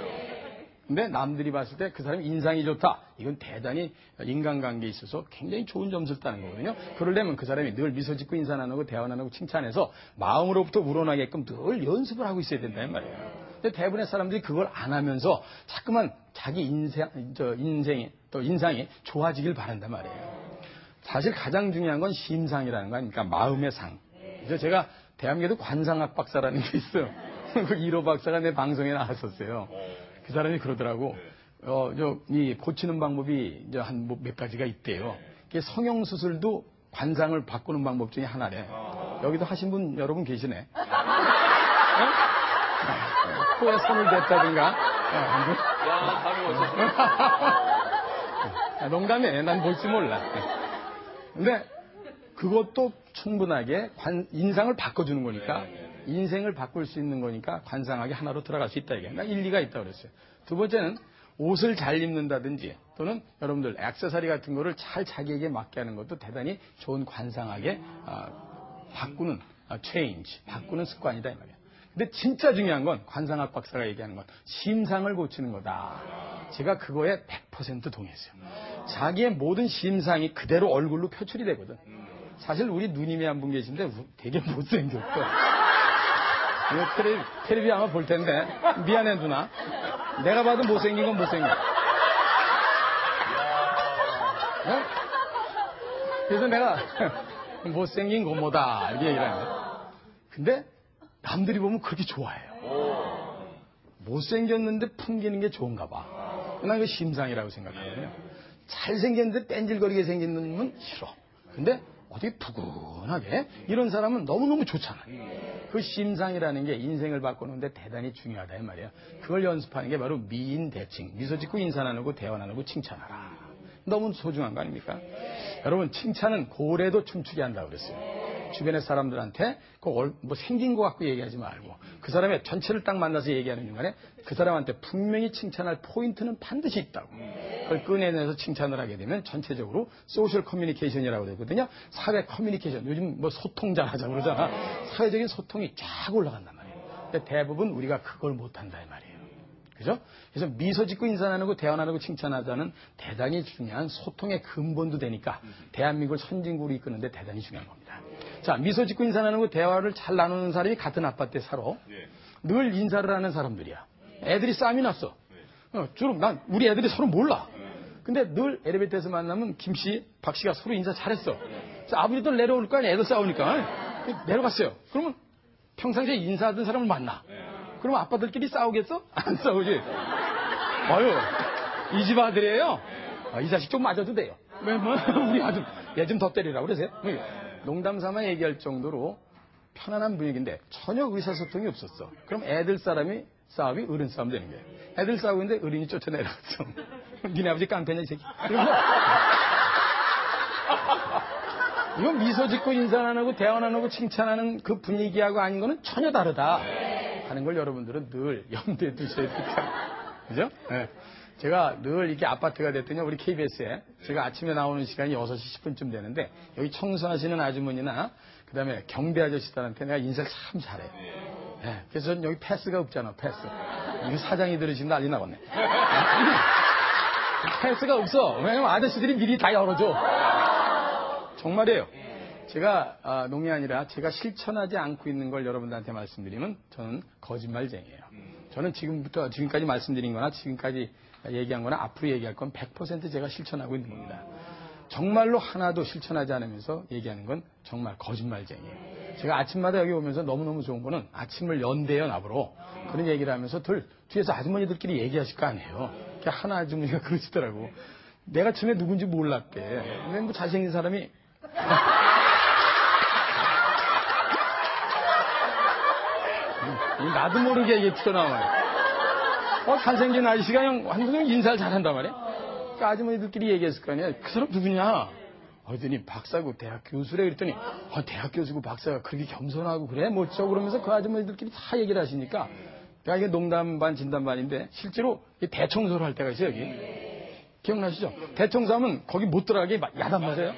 근데 남들이 봤을 때 그 사람이 인상이 좋다. 이건 대단히 인간관계에 있어서 굉장히 좋은 점수를 따는 거거든요. 그러려면 그 사람이 늘 미소 짓고 인사 나누고 대화 나누고 칭찬해서 마음으로부터 우러나게끔 늘 연습을 하고 있어야 된다는 말이에요. 근데 대부분의 사람들이 그걸 안 하면서 자꾸만 자기 인생이 또 인상이 좋아지길 바란단 말이에요. 사실 가장 중요한 건 심상이라는 거 아닙니까? 마음의 상. 그래서 제가 대한민국에도 관상학 박사라는 게 있어요. 그 1호 박사가 내 방송에 나왔었어요. 그 사람이 그러더라고. 이 고치는 방법이 이제 한 몇 가지가 있대요. 이게 성형수술도 관상을 바꾸는 방법 중에 하나래. 여기도 하신 분 여러분 계시네. 코에 손을 댔다든가. 야, 감이 오셨어. 농담해. 난 볼 줄 몰라. 근데 그것도 충분하게 인상을 바꿔주는 거니까 인생을 바꿀 수 있는 거니까 관상학이 하나로 들어갈 수 있다 이게. 나 일리가 있다고 그랬어요. 두 번째는 옷을 잘 입는다든지 또는 여러분들 액세서리 같은 거를 잘 자기에게 맞게 하는 것도 대단히 좋은 관상학의 바꾸는 체인지, 바꾸는 습관이다 이 말이야. 근데 진짜 중요한 건 관상학 박사가 얘기하는 건 심상을 고치는 거다. 제가 그거에 100% 동의했어요. 자기의 모든 심상이 그대로 얼굴로 표출이 되거든. 사실 우리 누님이 한 분 계신데 되게 못생겼어. 텔레비 아마 볼 텐데 미안해 누나. 내가 봐도 못생긴 건 못생겨. 네? 그래서 내가 못생긴 고모다 이렇게 얘기를 하는데 근데 남들이 보면 그렇게 좋아해요. 못생겼는데 풍기는 게 좋은가 봐. 난 그 심상이라고 생각하거든요. 잘생겼는데 뺀질거리게 생긴 놈은 싫어. 근데 어떻게 푸근하게 이런 사람은 너무너무 좋잖아. 그 심상이라는 게 인생을 바꾸는데 대단히 중요하다 이 말이야. 그걸 연습하는 게 바로 미인 대칭. 미소 짓고 인사 나누고 대화 나누고 칭찬하라. 너무 소중한 거 아닙니까? 여러분 칭찬은 고래도 춤추게 한다고 그랬어요. 주변의 사람들한테 꼭 뭐 생긴 것 갖고 얘기하지 말고 그 사람의 전체를 딱 만나서 얘기하는 중간에 그 사람한테 분명히 칭찬할 포인트는 반드시 있다고. 그걸 꺼내내서 칭찬을 하게 되면 전체적으로 소셜 커뮤니케이션이라고 되거든요. 사회 커뮤니케이션. 요즘 뭐 소통 잘하자고 그러잖아. 사회적인 소통이 쫙 올라간단 말이에요. 근데 대부분 우리가 그걸 못한다 이 말이에요. 그죠? 그래서 미소 짓고 인사 나누고 대화 나누고 칭찬하자는 대단히 중요한 소통의 근본도 되니까 대한민국을 선진국으로 이끄는데 대단히 중요한 겁니다. 자, 미소 짓고 인사 나누고 대화를 잘 나누는 사람이 같은 아파트에 살아. 늘 인사를 하는 사람들이야. 애들이 싸움이 났어. 주로 난 우리 애들이 서로 몰라. 근데 늘 엘리베이터에서 만나면 김씨, 박씨가 서로 인사 잘했어. 그래서 아버지도 내려올 거 아니야. 애들 싸우니까. 내려갔어요. 그러면 평상시에 인사하던 사람을 만나. 그러면 아빠들끼리 싸우겠어? 안 싸우지. 아유, 이 집 아들이에요. 이 자식 좀 맞아도 돼요. 왜, 뭐, 우리 아들, 얘 좀 더 때리라고 그러세요? 농담 삼아 얘기할 정도로 편안한 분위기인데 전혀 의사소통이 없었어. 그럼 애들 싸움이 어른 싸움 되는 거예요. 애들 싸우고 있는데 어른이 쫓아내려갔어. 니네 아버지 깡패냐, 이 새끼. 이건 미소 짓고 인사 안 하고 대화 안 하고 칭찬하는 그 분위기하고 아닌 거는 전혀 다르다 하는 걸 여러분들은 늘 염두에 두셔야 됩니다. 그죠? 네. 제가 늘 이렇게 아파트가 됐더니 우리 KBS에 제가 아침에 나오는 시간이 6시 10분쯤 되는데 여기 청소하시는 아주머니나 그 다음에 경비 아저씨들한테 내가 인사를 참 잘해요. 네. 그래서 저는 여기 패스가 없잖아, 패스. 이거 사장이 들으시면 난리 나겠네. 패스가 없어. 왜냐면 아저씨들이 미리 다 열어줘. 정말이에요. 제가 농이 아니라 제가 실천하지 않고 있는 걸 여러분들한테 말씀드리면 저는 거짓말쟁이에요. 저는 지금까지 말씀드린 거나 지금까지 얘기한 거나 앞으로 얘기할 건 100% 제가 실천하고 있는 겁니다. 정말로 하나도 실천하지 않으면서 얘기하는 건 정말 거짓말쟁이에요. 제가 아침마다 여기 오면서 너무너무 좋은 거는 아침을 연대요, 나보러. 그런 얘기를 하면서 뒤에서 아주머니들끼리 얘기하실 거 아니에요. 하나 아주머니가 그러시더라고. 내가 처음에 누군지 몰랐대. 근데 뭐 잘생긴 사람이 나도 모르게 이게 튀어나와요. 잘생긴 아저씨가 한두 인사를 잘한단 말이야. 그러니까 아주머니들끼리 얘기했을 거 아니야. 그 사람 누구냐? 그랬더니 박사고 대학 교수래. 그랬더니 대학 교수고 박사가 그렇게 겸손하고 그래? 뭐 어쩌고 그러면서 그 아주머니들끼리 다 얘기를 하시니까 내가 이게 농담 반 진담 반인데 실제로 대청소를 할 때가 있어요. 여기. 기억나시죠? 대청소하면 거기 못 들어가게 야단 맞아요?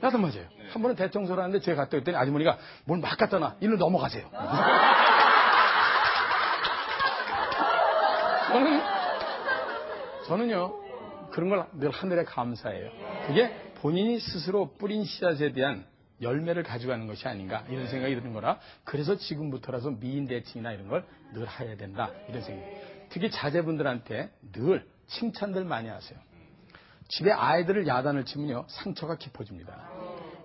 야단 맞아요. 한 번은 대청소를 하는데 제가 갔다 왔더니 아주머니가 뭘 막 갖다 놔. 일로 넘어가세요. 저는요, 그런 걸 늘 하늘에 감사해요. 그게 본인이 스스로 뿌린 씨앗에 대한 열매를 가져가는 것이 아닌가, 이런 생각이 드는 거라, 그래서 지금부터라서 미인 대칭이나 이런 걸 늘 해야 된다, 이런 생각이. 특히 자제분들한테 늘 칭찬들 많이 하세요. 집에 아이들을 야단을 치면요, 상처가 깊어집니다.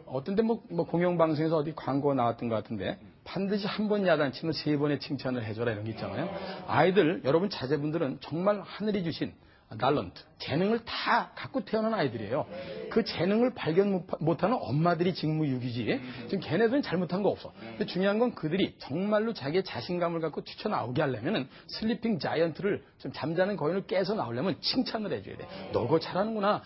어떤 데 공영방송에서 어디 광고가 나왔던 것 같은데, 반드시 한 번 야단치면 3번의 칭찬을 해줘라 이런 게 있잖아요. 아이들, 여러분 자제분들은 정말 하늘이 주신 탤런트, 재능을 다 갖고 태어난 아이들이에요. 그 재능을 발견 못하는 엄마들이 직무유기지. 지금 걔네들은 잘못한 거 없어. 근데 중요한 건 그들이 정말로 자기의 자신감을 갖고 튀쳐나오게 하려면은 슬리핑 자이언트를 좀 잠자는 거인을 깨서 나오려면 칭찬을 해줘야 돼. 너 그거 잘하는구나.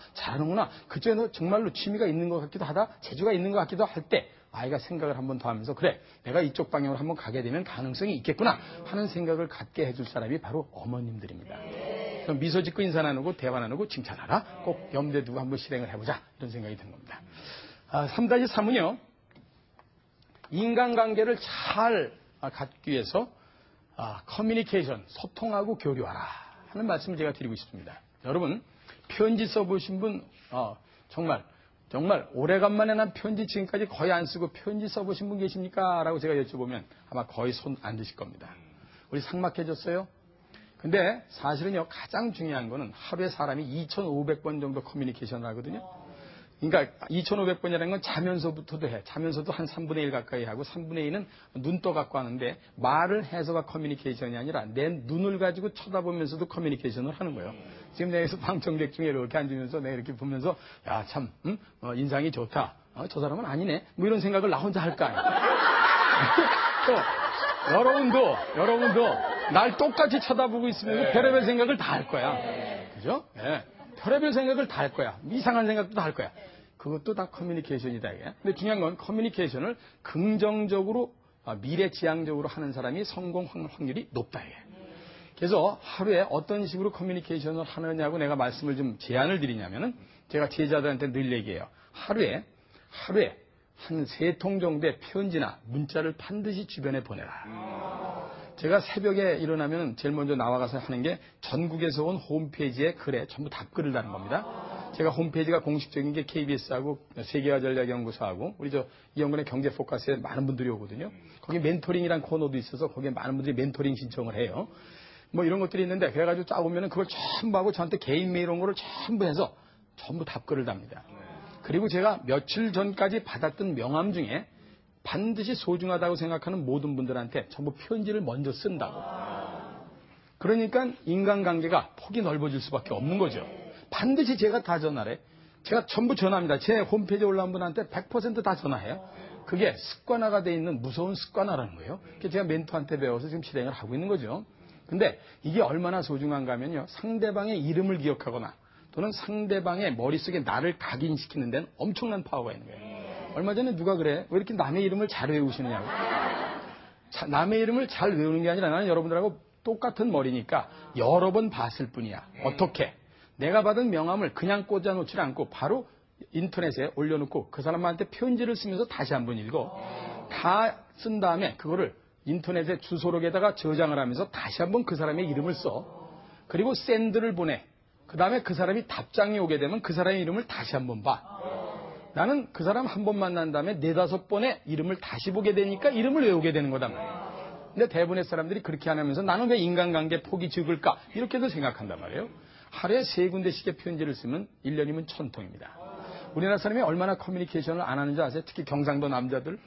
그쪽에 너 정말로 취미가 있는 것 같기도 하다. 재주가 있는 것 같기도 할 때 아이가 생각을 한 번 더 하면서 그래, 내가 이쪽 방향으로 한번 가게 되면 가능성이 있겠구나 하는 생각을 갖게 해줄 사람이 바로 어머님들입니다. 그럼 미소 짓고 인사 나누고 대화 나누고 칭찬하라. 꼭 염두에 두고 한번 실행을 해보자. 이런 생각이 든 겁니다. 3-3은요. 인간관계를 잘 갖기 위해서 커뮤니케이션, 소통하고 교류하라 하는 말씀을 제가 드리고 싶습니다. 여러분, 편지 써보신 분, 정말 오래간만에 난 편지 지금까지 거의 안 쓰고 편지 써보신 분 계십니까? 라고 제가 여쭤보면 아마 거의 손 안 드실 겁니다. 우리 삭막해졌어요? 근데 사실은요, 가장 중요한 거는 하루에 사람이 2,500번 정도 커뮤니케이션을 하거든요. 그러니까 2,500번이라는 건 자면서부터도 해. 자면서도 한 3분의 1 가까이 하고 3분의 2는 눈 떠 갖고 하는데 말을 해서가 커뮤니케이션이 아니라 내 눈을 가지고 쳐다보면서도 커뮤니케이션을 하는 거예요. 지금 내에서 방청객 중에 이렇게 앉으면서 내가 이렇게 보면서 야, 참 인상이 좋다. 저 사람은 아니네. 뭐 이런 생각을 나 혼자 할까. 또 여러분도 날 똑같이 쳐다보고 있으면서 별의별 생각을 다 할 거야. 그죠? 네. 별의별 생각을 다 할 거야. 이상한 생각도 다 할 거야. 그것도 다 커뮤니케이션이다. 이게. 근데 중요한 건 커뮤니케이션을 긍정적으로 미래지향적으로 하는 사람이 성공 확률이 높다. 이게. 그래서 하루에 어떤 식으로 커뮤니케이션을 하느냐고 내가 말씀을 좀 제안을 드리냐면은 제가 제자들한테 늘 얘기해요. 하루에 한 3통 정도의 편지나 문자를 반드시 주변에 보내라. 제가 새벽에 일어나면 제일 먼저 나와가서 하는 게 전국에서 온 홈페이지에 글에 전부 답글을 다는 겁니다. 제가 홈페이지가 공식적인 게 KBS하고 세계화전략연구소하고 우리 이영근의 경제포커스에 많은 분들이 오거든요. 거기 멘토링이란 코너도 있어서 거기에 많은 분들이 멘토링 신청을 해요. 뭐 이런 것들이 있는데 그래가지고 짜보면은 그걸 전부 하고 저한테 개인 메일 온 거를 전부 해서 전부 답글을 답니다. 그리고 제가 며칠 전까지 받았던 명함 중에 반드시 소중하다고 생각하는 모든 분들한테 전부 편지를 먼저 쓴다고. 그러니까 인간관계가 폭이 넓어질 수밖에 없는 거죠. 반드시 제가 다 전화를 해. 제가 전부 전화합니다. 제 홈페이지에 올라온 분한테 100% 다 전화해요. 그게 습관화가 돼 있는 무서운 습관화라는 거예요. 그래서 제가 멘토한테 배워서 지금 실행을 하고 있는 거죠. 근데 이게 얼마나 소중한가 하면요. 상대방의 이름을 기억하거나 또는 상대방의 머릿속에 나를 각인시키는 데는 엄청난 파워가 있는 거예요. 얼마 전에 누가 그래? 왜 이렇게 남의 이름을 잘 외우시느냐고. 남의 이름을 잘 외우는 게 아니라 나는 여러분들하고 똑같은 머리니까 여러 번 봤을 뿐이야. 어떻게? 내가 받은 명함을 그냥 꽂아놓지 않고 바로 인터넷에 올려놓고 그 사람한테 편지를 쓰면서 다시 한번 읽어. 다 쓴 다음에 그거를 인터넷에 주소록에다가 저장을 하면서 다시 한번 그 사람의 이름을 써. 그리고 샌드를 보내. 그 다음에 그 사람이 답장이 오게 되면 그 사람의 이름을 다시 한번 봐. 나는 그 사람 한 번 만난 다음에 4-5번의 이름을 다시 보게 되니까 이름을 외우게 되는 거단 말이에요. 근데 대부분의 사람들이 그렇게 안 하면서 나는 왜 인간관계 폭이 적을까? 이렇게도 생각한단 말이에요. 하루에 3군데씩의 편지를 쓰면 1년이면 1000통입니다. 우리나라 사람이 얼마나 커뮤니케이션을 안 하는지 아세요? 특히 경상도 남자들.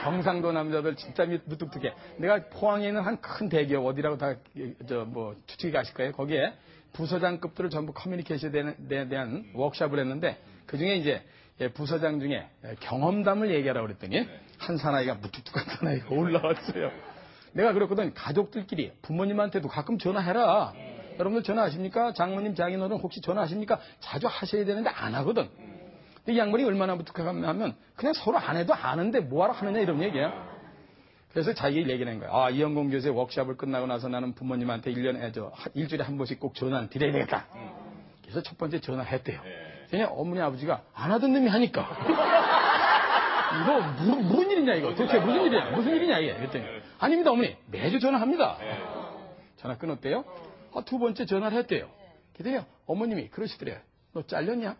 경상도 남자들 진짜 무뚝뚝해. 내가 포항에 있는 한 큰 대기업 어디라고 다 추측이 가실 거예요. 거기에 부서장급들을 전부 커뮤니케이션에 대한 워크숍을 했는데 그중에 이제 부서장 중에 경험담을 얘기하라고 그랬더니 한 사나이가 무뚝뚝한 사나이가 올라왔어요. 내가 그랬거든. 가족들끼리 부모님한테도 가끔 전화해라. 여러분들 전화하십니까? 장모님, 장인어른 혹시 전화하십니까? 자주 하셔야 되는데 안 하거든. 근데 이 양반이 얼마나 무뚝뚝하면 그냥 서로 안 해도 아는데 뭐하러 하느냐 이런 얘기야. 그래서 자기 얘기를 한 거야. 아, 이영공 교수의 워크숍을 끝나고 나서 나는 부모님한테 일주일에 한 번씩 꼭 전화를 드려야 되겠다. 그래서 첫 번째 전화를 했대요. 그냥 어머니 아버지가 안 하던 놈이 하니까. 이거 무슨 일이냐 이거. 도대체 무슨 일이야. 무슨 일이냐 이게. 그랬더니 아닙니다 어머니. 매주 전화합니다. 전화 끊었대요. 두 번째 전화를 했대요. 그랬더니 어머님이 그러시더래요. 너 잘렸냐?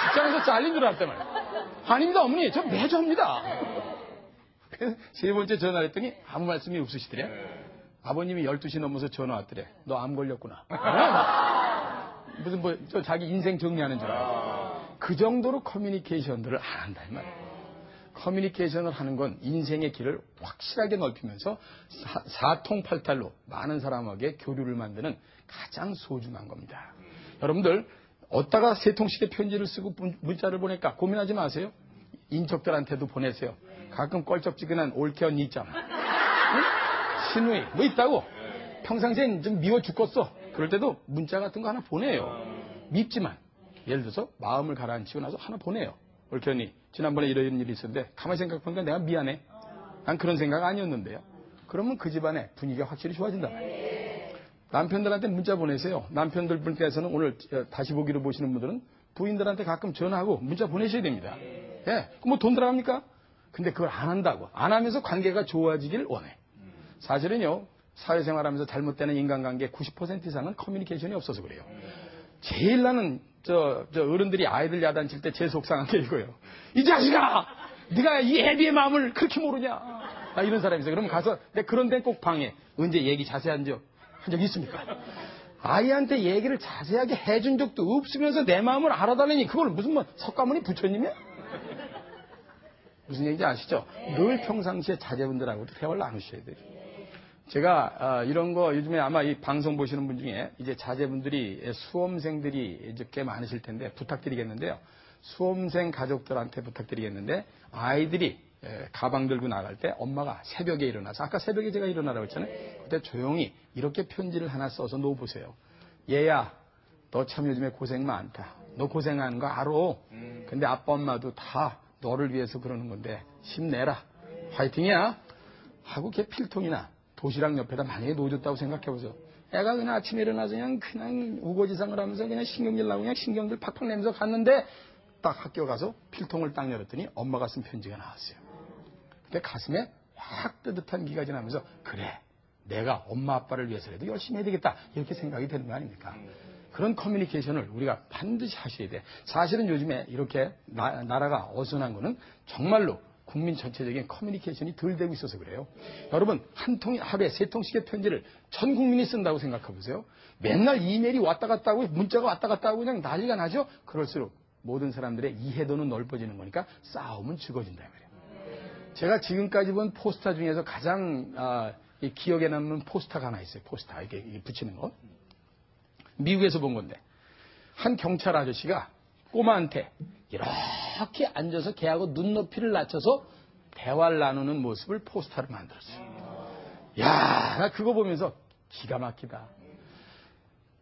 직장에서 잘린 줄 알았단 말이야. 아닙니다 어머니. 저 매주 합니다. 세 번째 전화를 했더니 아무 말씀이 없으시더래. 아버님이 12시 넘어서 전화 왔더래. 너 암 걸렸구나. 무슨 자기 인생 정리하는 줄 알아. 그 정도로 커뮤니케이션들을 안 한다 이 말이에요. 커뮤니케이션을 하는 건 인생의 길을 확실하게 넓히면서 사통팔달로 많은 사람에게 교류를 만드는 가장 소중한 겁니다. 여러분들 어디다가 3통씩의 편지를 쓰고 문자를 보낼까 고민하지 마세요. 인척들한테도 보내세요. 가끔 껄쩍지근한 올케 언니 있잖아. 응? 신우이 뭐 있다고. 평상시엔 좀 미워 죽겠어. 그럴 때도 문자 같은 거 하나 보내요. 밉지만 예를 들어서 마음을 가라앉히고 나서 하나 보내요. 올케 언니 지난번에 이런 일이 있었는데 가만히 생각해보니까 내가 미안해. 난 그런 생각 아니었는데요. 그러면 그 집안의 분위기가 확실히 좋아진다. 남편들한테 문자 보내세요. 남편들 분께서는 오늘 다시 보기로 보시는 분들은 부인들한테 가끔 전화하고 문자 보내셔야 됩니다. 예, 뭐 돈 들어갑니까? 근데 그걸 안 한다고. 안 하면서 관계가 좋아지길 원해. 사실은요, 사회생활하면서 잘못되는 인간관계 90% 이상은 커뮤니케이션이 없어서 그래요. 제일 나는 저 어른들이 아이들 야단칠 때 제일 속상한 게 이거예요. 이 자식아! 네가 이 애비의 마음을 그렇게 모르냐? 이런 사람이 있어요. 그럼 가서 그런 데는 꼭 방해. 언제 얘기 자세한 적 있습니까? 아이한테 얘기를 자세하게 해준 적도 없으면서 내 마음을 알아달라니 그걸 무슨 뭐 석가모니 부처님이야? 무슨 얘기인지 아시죠? 늘 평상시에 자제분들하고도 대화를 나누셔야 돼요. 제가 이런 거 요즘에 아마 이 방송 보시는 분 중에 이제 자제분들이 수험생들이 이제 꽤 많으실 텐데 부탁드리겠는데요. 수험생 가족들한테 부탁드리겠는데 아이들이 가방 들고 나갈 때 엄마가 새벽에 일어나서 아까 새벽에 제가 일어나라고 했잖아요. 그때 조용히 이렇게 편지를 하나 써서 놓아보세요. 얘야 너 참 요즘에 고생 많다. 너 고생하는 거 알아. 근데 아빠 엄마도 다 너를 위해서 그러는 건데 힘내라. 화이팅이야. 하고 걔 필통이나 도시락 옆에다 만약에 놓아줬다고 생각해보세요. 애가 그냥 아침에 일어나서 그냥 우거지상을 하면서 그냥 신경질 나고 그냥 신경들 팍팍 내면서 갔는데 딱 학교 가서 필통을 딱 열었더니 엄마가 쓴 편지가 나왔어요. 근데 가슴에 확 뜨뜻한 기가 지나면서 그래 내가 엄마 아빠를 위해서라도 열심히 해야 되겠다 이렇게 생각이 되는 거 아닙니까? 그런 커뮤니케이션을 우리가 반드시 하셔야 돼. 사실은 요즘에 이렇게 나라가 어수선한 거는 정말로 국민 전체적인 커뮤니케이션이 덜 되고 있어서 그래요. 여러분 하루에 3통씩의 편지를 전 국민이 쓴다고 생각해 보세요. 맨날 이메일이 왔다 갔다 하고 문자가 왔다 갔다 하고 그냥 난리가 나죠. 그럴수록 모든 사람들의 이해도는 넓어지는 거니까 싸움은 죽어진다 말이에요. 제가 지금까지 본 포스터 중에서 가장 기억에 남는 포스터가 하나 있어요. 포스터 이렇게 붙이는 거. 미국에서 본 건데 한 경찰 아저씨가 꼬마한테 이렇게 앉아서 걔하고 눈높이를 낮춰서 대화를 나누는 모습을 포스터로 만들었어요. 야, 나 그거 보면서 기가 막히다.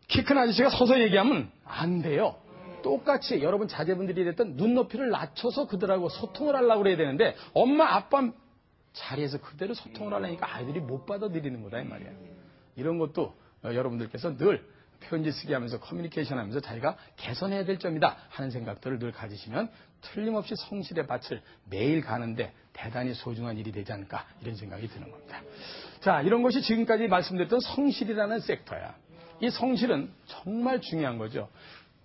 키 큰 아저씨가 서서 얘기하면 안 돼요. 똑같이 여러분 자제분들이 됐던 눈높이를 낮춰서 그들하고 소통을 하려고 그래야 되는데 엄마 아빠 자리에서 그대로 소통을 하려니까 아이들이 못 받아들이는 거다 이 말이야. 이런 것도 여러분들께서 늘 편지 쓰기 하면서 커뮤니케이션 하면서 자기가 개선해야 될 점이다 하는 생각들을 늘 가지시면 틀림없이 성실의 밭을 매일 가는데 대단히 소중한 일이 되지 않을까 이런 생각이 드는 겁니다. 자, 이런 것이 지금까지 말씀드렸던 성실이라는 섹터야. 이 성실은 정말 중요한 거죠.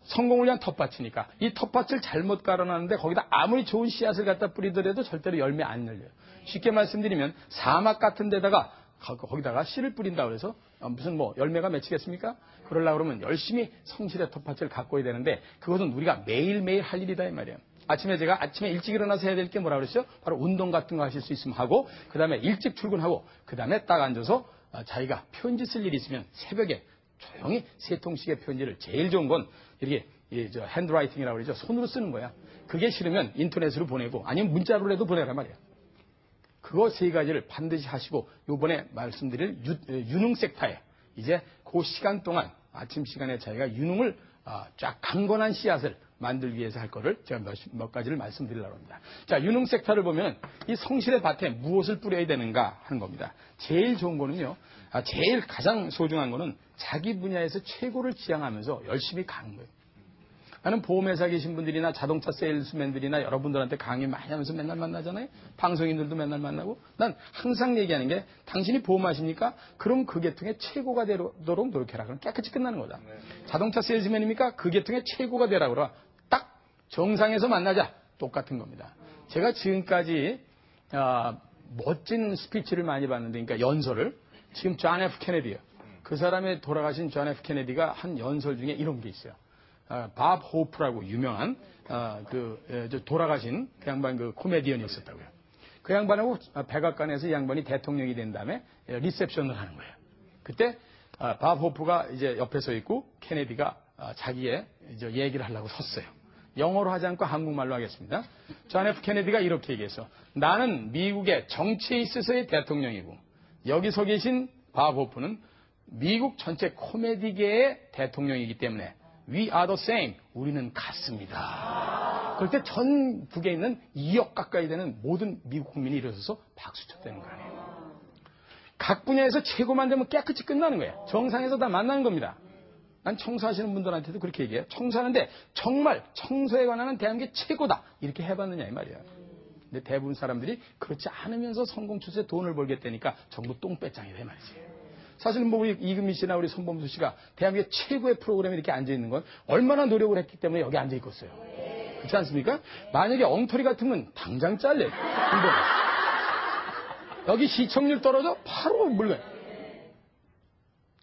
성공을 위한 텃밭이니까 이 텃밭을 잘못 깔아놨는데 거기다 아무리 좋은 씨앗을 갖다 뿌리더라도 절대로 열매 안 열려요. 쉽게 말씀드리면 사막 같은 데다가 거기다가 씨를 뿌린다고 해서 무슨 열매가 맺히겠습니까? 그러려고 그러면 열심히 성실의 텃밭을 가꿔야 되는데 그것은 우리가 매일매일 할 일이다 이 말이에요. 제가 아침에 일찍 일어나서 해야 될 게 뭐라고 그랬죠? 바로 운동 같은 거 하실 수 있으면 하고 그 다음에 일찍 출근하고 그 다음에 딱 앉아서 자기가 편지 쓸 일이 있으면 새벽에 조용히 3통씩의 편지를 제일 좋은 건 이렇게 핸드라이팅이라고 그러죠. 손으로 쓰는 거야. 그게 싫으면 인터넷으로 보내고 아니면 문자로라도 보내란 말이야. 그거 3가지를 반드시 하시고 요번에 말씀드릴 유능 섹터에 이제 그 시간 동안 아침 시간에 자기가 유능을 쫙 강건한 씨앗을 만들기 위해서 할 거를 제가 몇 가지를 말씀드리려고 합니다. 자, 유능 섹터를 보면 이 성실의 밭에 무엇을 뿌려야 되는가 하는 겁니다. 제일 좋은 거는요. 제일 가장 소중한 거는 자기 분야에서 최고를 지향하면서 열심히 가는 거예요. 나는 보험회사 계신 분들이나 자동차 세일스맨들이나 여러분들한테 강의 많이 하면서 맨날 만나잖아요. 방송인들도 맨날 만나고. 난 항상 얘기하는 게 당신이 보험하십니까? 그럼 그 계통의 최고가 되도록 노력해라. 그럼 깨끗이 끝나는 거다. 자동차 세일스맨입니까? 그 계통의 최고가 되라 그러면 딱 정상에서 만나자. 똑같은 겁니다. 제가 지금까지 멋진 스피치를 많이 봤는데 그러니까 연설을 지금 존 F 케네디요. 그 사람의 돌아가신 존 F 케네디가 한 연설 중에 이런 게 있어요. 밥 호프라고 유명한 돌아가신 그 양반 그 코미디언이 있었다고요. 그 양반하고 백악관에서 이 양반이 대통령이 된 다음에 리셉션을 하는 거예요. 그때 밥 호프가 이제 옆에 서 있고 케네디가 자기의 이제 얘기를 하려고 섰어요. 영어로 하지 않고 한국말로 하겠습니다. 존 F 케네디가 이렇게 얘기했어. 나는 미국의 정치에 있어서의 대통령이고 여기 서 계신 밥 호프는 미국 전체 코미디계의 대통령이기 때문에 We are the same. 우리는 같습니다. 그럴 때 전국에 있는 2억 가까이 되는 모든 미국 국민이 일어서서 박수 쳤다는 거예요. 각 분야에서 최고만 되면 깨끗이 끝나는 거예요. 정상에서 다 만나는 겁니다. 난 청소하시는 분들한테도 그렇게 얘기해요. 청소하는데 정말 청소에 관한 대한민국이 최고다. 이렇게 해봤느냐 이 말이에요. 근데 대부분 사람들이 그렇지 않으면서 성공 추세에 돈을 벌겠다니까 전부 똥배짱이다 이 말이지. 사실 뭐 우리 이금미 씨나 우리 손범수 씨가 대한민국 최고의 프로그램에 이렇게 앉아있는 건 얼마나 노력을 했기 때문에 여기 앉아있겠어요. 그렇지 않습니까? 만약에 엉터리 같으면 당장 잘려요. 여기 시청률 떨어져 바로 물건.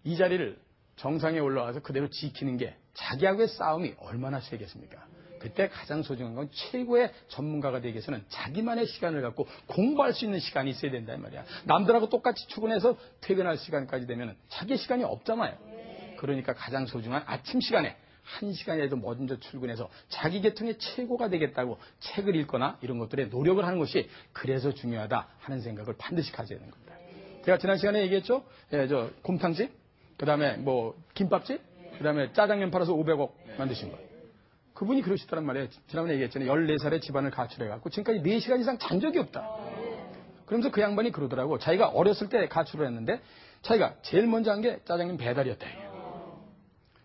이 자리를 정상에 올라와서 그대로 지키는 게 자기하고의 싸움이 얼마나 세겠습니까? 그때 가장 소중한 건 최고의 전문가가 되기 위해서는 자기만의 시간을 갖고 공부할 수 있는 시간이 있어야 된단 말이야. 남들하고 똑같이 출근해서 퇴근할 시간까지 되면 자기 시간이 없잖아요. 그러니까 가장 소중한 아침 시간에 1시간이라도 먼저 출근해서 자기 계통의 최고가 되겠다고 책을 읽거나 이런 것들에 노력을 하는 것이 그래서 중요하다 하는 생각을 반드시 가져야 되는 겁니다. 제가 지난 시간에 얘기했죠? 예, 곰탕집, 그 다음에 뭐 김밥집, 그 다음에 짜장면 팔아서 500억 만드신 거. 그분이 그러시더란 말이에요. 지난번에 얘기했잖아요. 14살에 집안을 가출해갖고 지금까지 4시간 이상 잔 적이 없다. 그러면서 그 양반이 그러더라고. 자기가 어렸을 때 가출을 했는데 자기가 제일 먼저 한 게 짜장면 배달이었다.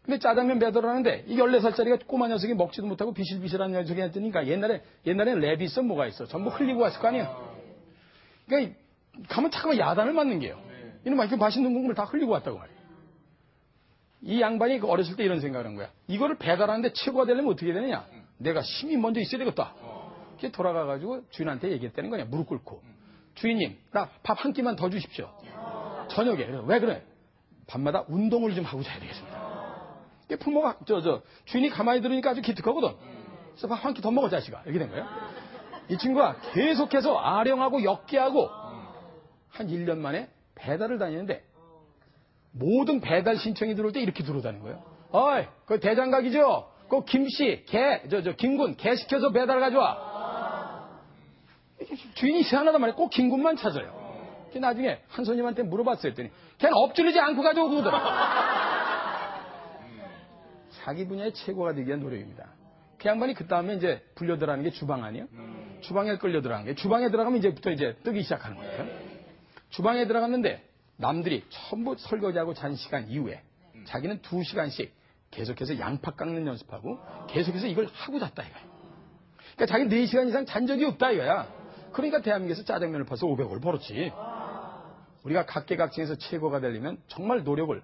근데 짜장면 배달을 하는데 이 14살짜리가 꼬마 녀석이 먹지도 못하고 비실비실한 녀석이 했으니까 옛날에는 랩이 있어 뭐가 있어. 전부 흘리고 왔을 거 아니에요. 그러니까 가면 잠깐만 야단을 맞는 게요. 이놈아 이렇게 맛있는 국물 다 흘리고 왔다고 말이에요. 이 양반이 어렸을 때 이런 생각을 한 거야. 이거를 배달하는데 최고가 되려면 어떻게 되느냐. 내가 힘이 먼저 있어야 되겠다. 이렇게 돌아가가지고 주인한테 얘기했다는 거냐. 무릎 꿇고. 주인님 나 밥 한 끼만 더 주십시오. 저녁에. 왜 그래? 밤마다 운동을 좀 하고 자야 되겠습니다. 부모가 주인이 가만히 들으니까 아주 기특하거든. 그래서 밥 한 끼 더 먹어 자식아. 이렇게 된 거예요. 이 친구가 계속해서 아령하고 역기하고 한 1년 만에 배달을 다니는데 모든 배달 신청이 들어올 때 이렇게 들어오다는 거예요. 어이, 그 대장각이죠? 그 김씨, 김군, 개 시켜서 배달 가져와. 주인이 이상하단 말이에요. 꼭 김군만 찾아요. 나중에 한 손님한테 물어봤어요. 했더니 걔는 엎질르지 않고 가져오고 그러더라. 자기 분야의 최고가 되기 위한 노력입니다. 그 양반이 그 다음에 이제 불려들어가는 게 주방 아니에요? 주방에 끌려들어가는 게. 주방에 들어가면 이제부터 뜨기 시작하는 거예요. 주방에 들어갔는데 남들이 전부 설거지하고 잔 시간 이후에 자기는 2시간씩 계속해서 양파 깎는 연습하고 계속해서 이걸 하고 잤다 이거야. 그러니까 자기는 4시간 이상 잔 적이 없다 이거야. 그러니까 대한민국에서 짜장면을 팔아서 500억을 벌었지. 우리가 각계각층에서 최고가 되려면 정말 노력을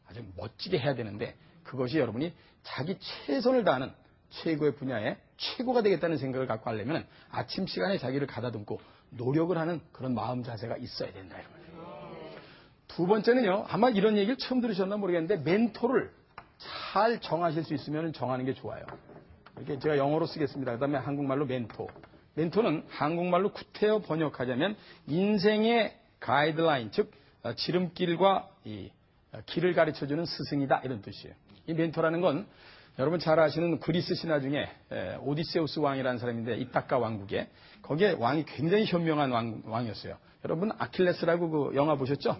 아주 멋지게 해야 되는데 그것이 여러분이 자기 최선을 다하는 최고의 분야에 최고가 되겠다는 생각을 갖고 하려면 아침 시간에 자기를 가다듬고 노력을 하는 그런 마음 자세가 있어야 된다 이런 거예요. 두 번째는요, 아마 이런 얘기를 처음 들으셨나 모르겠는데, 멘토를 잘 정하실 수 있으면 정하는 게 좋아요. 이렇게 제가 영어로 쓰겠습니다. 그 다음에 한국말로 멘토. 멘토는 한국말로 구태여 번역하자면 인생의 가이드라인, 즉, 지름길과 이 길을 가르쳐주는 스승이다. 이런 뜻이에요. 이 멘토라는 건 여러분 잘 아시는 그리스 신화 중에 오디세우스 왕이라는 사람인데, 이타카 왕국에 거기에 왕이 굉장히 현명한 왕이었어요. 여러분 아킬레스라고 그 영화 보셨죠?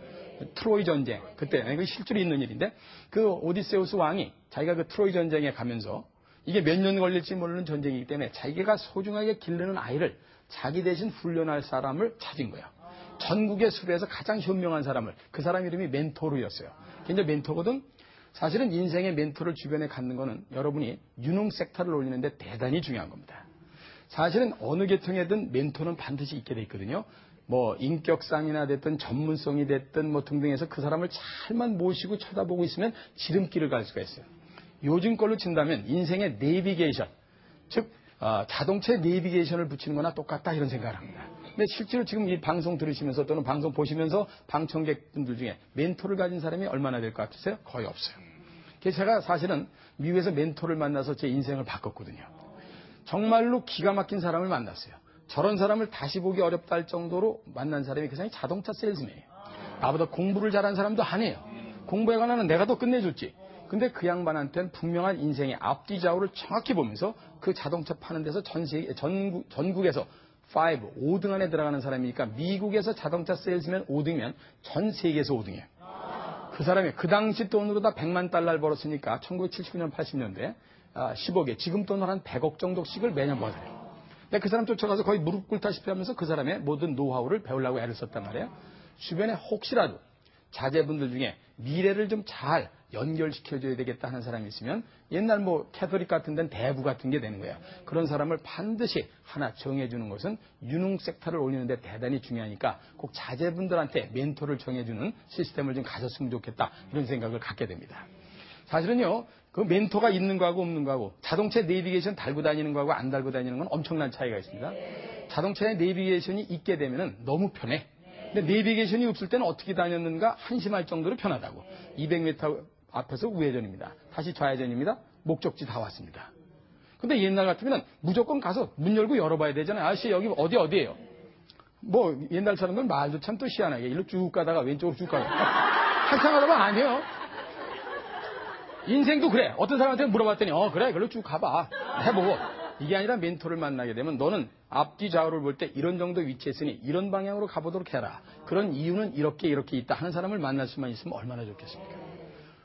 트로이 전쟁. 그때 이거 실제로 있는 일인데 그 오디세우스 왕이 자기가 그 트로이 전쟁에 가면서 이게 몇 년 걸릴지 모르는 전쟁이기 때문에 자기가 소중하게 기르는 아이를 자기 대신 훈련할 사람을 찾은 거예요. 전국의 수로에서 가장 현명한 사람을. 그 사람 이름이 멘토르였어요. 이제 멘토거든. 사실은 인생의 멘토를 주변에 갖는 거는 여러분이 유능 섹터를 올리는데 대단히 중요한 겁니다. 사실은 어느 계통에든 멘토는 반드시 있게 돼 있거든요. 뭐 인격상이나 됐든 전문성이 됐든 뭐 등등해서 그 사람을 잘만 모시고 쳐다보고 있으면 지름길을 갈 수가 있어요. 요즘 걸로 친다면 인생의 내비게이션, 즉 자동차의 내비게이션을 붙이는 거나 똑같다 이런 생각을 합니다. 근데 실제로 지금 이 방송 들으시면서 또는 방송 보시면서 방청객분들 중에 멘토를 가진 사람이 얼마나 될 것 같으세요? 거의 없어요. 그래서 제가 사실은 미국에서 멘토를 만나서 제 인생을 바꿨거든요. 정말로 기가 막힌 사람을 만났어요. 저런 사람을 다시 보기 어렵다 할 정도로 만난 사람이 그 사람이 자동차 세일즈맨이에요. 나보다 공부를 잘한 사람도 아니에요. 공부에 관한은 내가 더 끝내줬지. 근데 그 양반한테는 분명한 인생의 앞뒤 좌우를 정확히 보면서 그 자동차 파는 데서 전국에서 5등 안에 들어가는 사람이니까 미국에서 자동차 세일즈맨 5등이면 전 세계에서 5등이에요. 그 사람이 그 당시 돈으로 다 100만 달러를 벌었으니까 1979년 80년대 10억에 지금 돈으로 한 100억 정도씩을 매년 벌어요. 근데 그 사람 쫓아가서 거의 무릎 꿇다시피 하면서 그 사람의 모든 노하우를 배우려고 애를 썼단 말이에요. 주변에 혹시라도 자제분들 중에 미래를 좀 잘 연결시켜줘야 되겠다 하는 사람이 있으면 옛날 뭐 캐토릭 같은 데는 대부 같은 게 되는 거예요. 그런 사람을 반드시 하나 정해주는 것은 유능 섹터를 올리는데 대단히 중요하니까 꼭 자제분들한테 멘토를 정해주는 시스템을 좀 가졌으면 좋겠다 이런 생각을 갖게 됩니다. 사실은요, 그 멘토가 있는 거하고 없는 거하고 자동차 내비게이션 달고 다니는 거하고 안 달고 다니는 건 엄청난 차이가 있습니다. 자동차에 내비게이션이 있게 되면 너무 편해. 근데 내비게이션이 없을 때는 어떻게 다녔는가 한심할 정도로 편하다고. 200m 앞에서 우회전입니다. 다시 좌회전입니다. 목적지 다 왔습니다. 근데 옛날 같으면 무조건 가서 문 열고 열어봐야 되잖아요. 아저씨 여기 어디예요? 뭐 옛날 사람들은 말도 참 또 희한하게 일로 쭉 가다가 왼쪽으로 쭉 가다가 한참 가다가 아니에요. 인생도 그래. 어떤 사람한테 물어봤더니 그래 그걸로 쭉 가봐. 해보고. 이게 아니라 멘토를 만나게 되면 너는 앞뒤 좌우를 볼 때 이런 정도 위치에 있으니 이런 방향으로 가보도록 해라. 그런 이유는 이렇게 있다 하는 사람을 만날 수만 있으면 얼마나 좋겠습니까?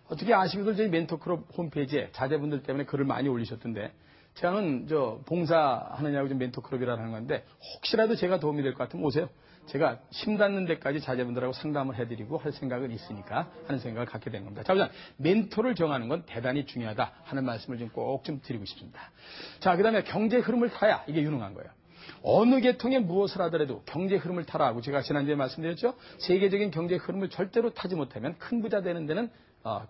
어떻게 아시고들 저희 멘토클럽 홈페이지에 자제분들 때문에 글을 많이 올리셨던데 제가는 봉사하느냐고 좀 멘토클럽이라고 하는 건데 혹시라도 제가 도움이 될 것 같으면 오세요. 제가 심 닿는 데까지 자제분들하고 상담을 해드리고 할 생각은 있으니까 하는 생각을 갖게 된 겁니다. 자, 우선 멘토를 정하는 건 대단히 중요하다 하는 말씀을 꼭 좀 드리고 싶습니다. 자, 그 다음에 경제 흐름을 타야 이게 유능한 거예요. 어느 계통에 무엇을 하더라도 경제 흐름을 타라 하고 제가 지난주에 말씀드렸죠. 세계적인 경제 흐름을 절대로 타지 못하면 큰 부자 되는 데는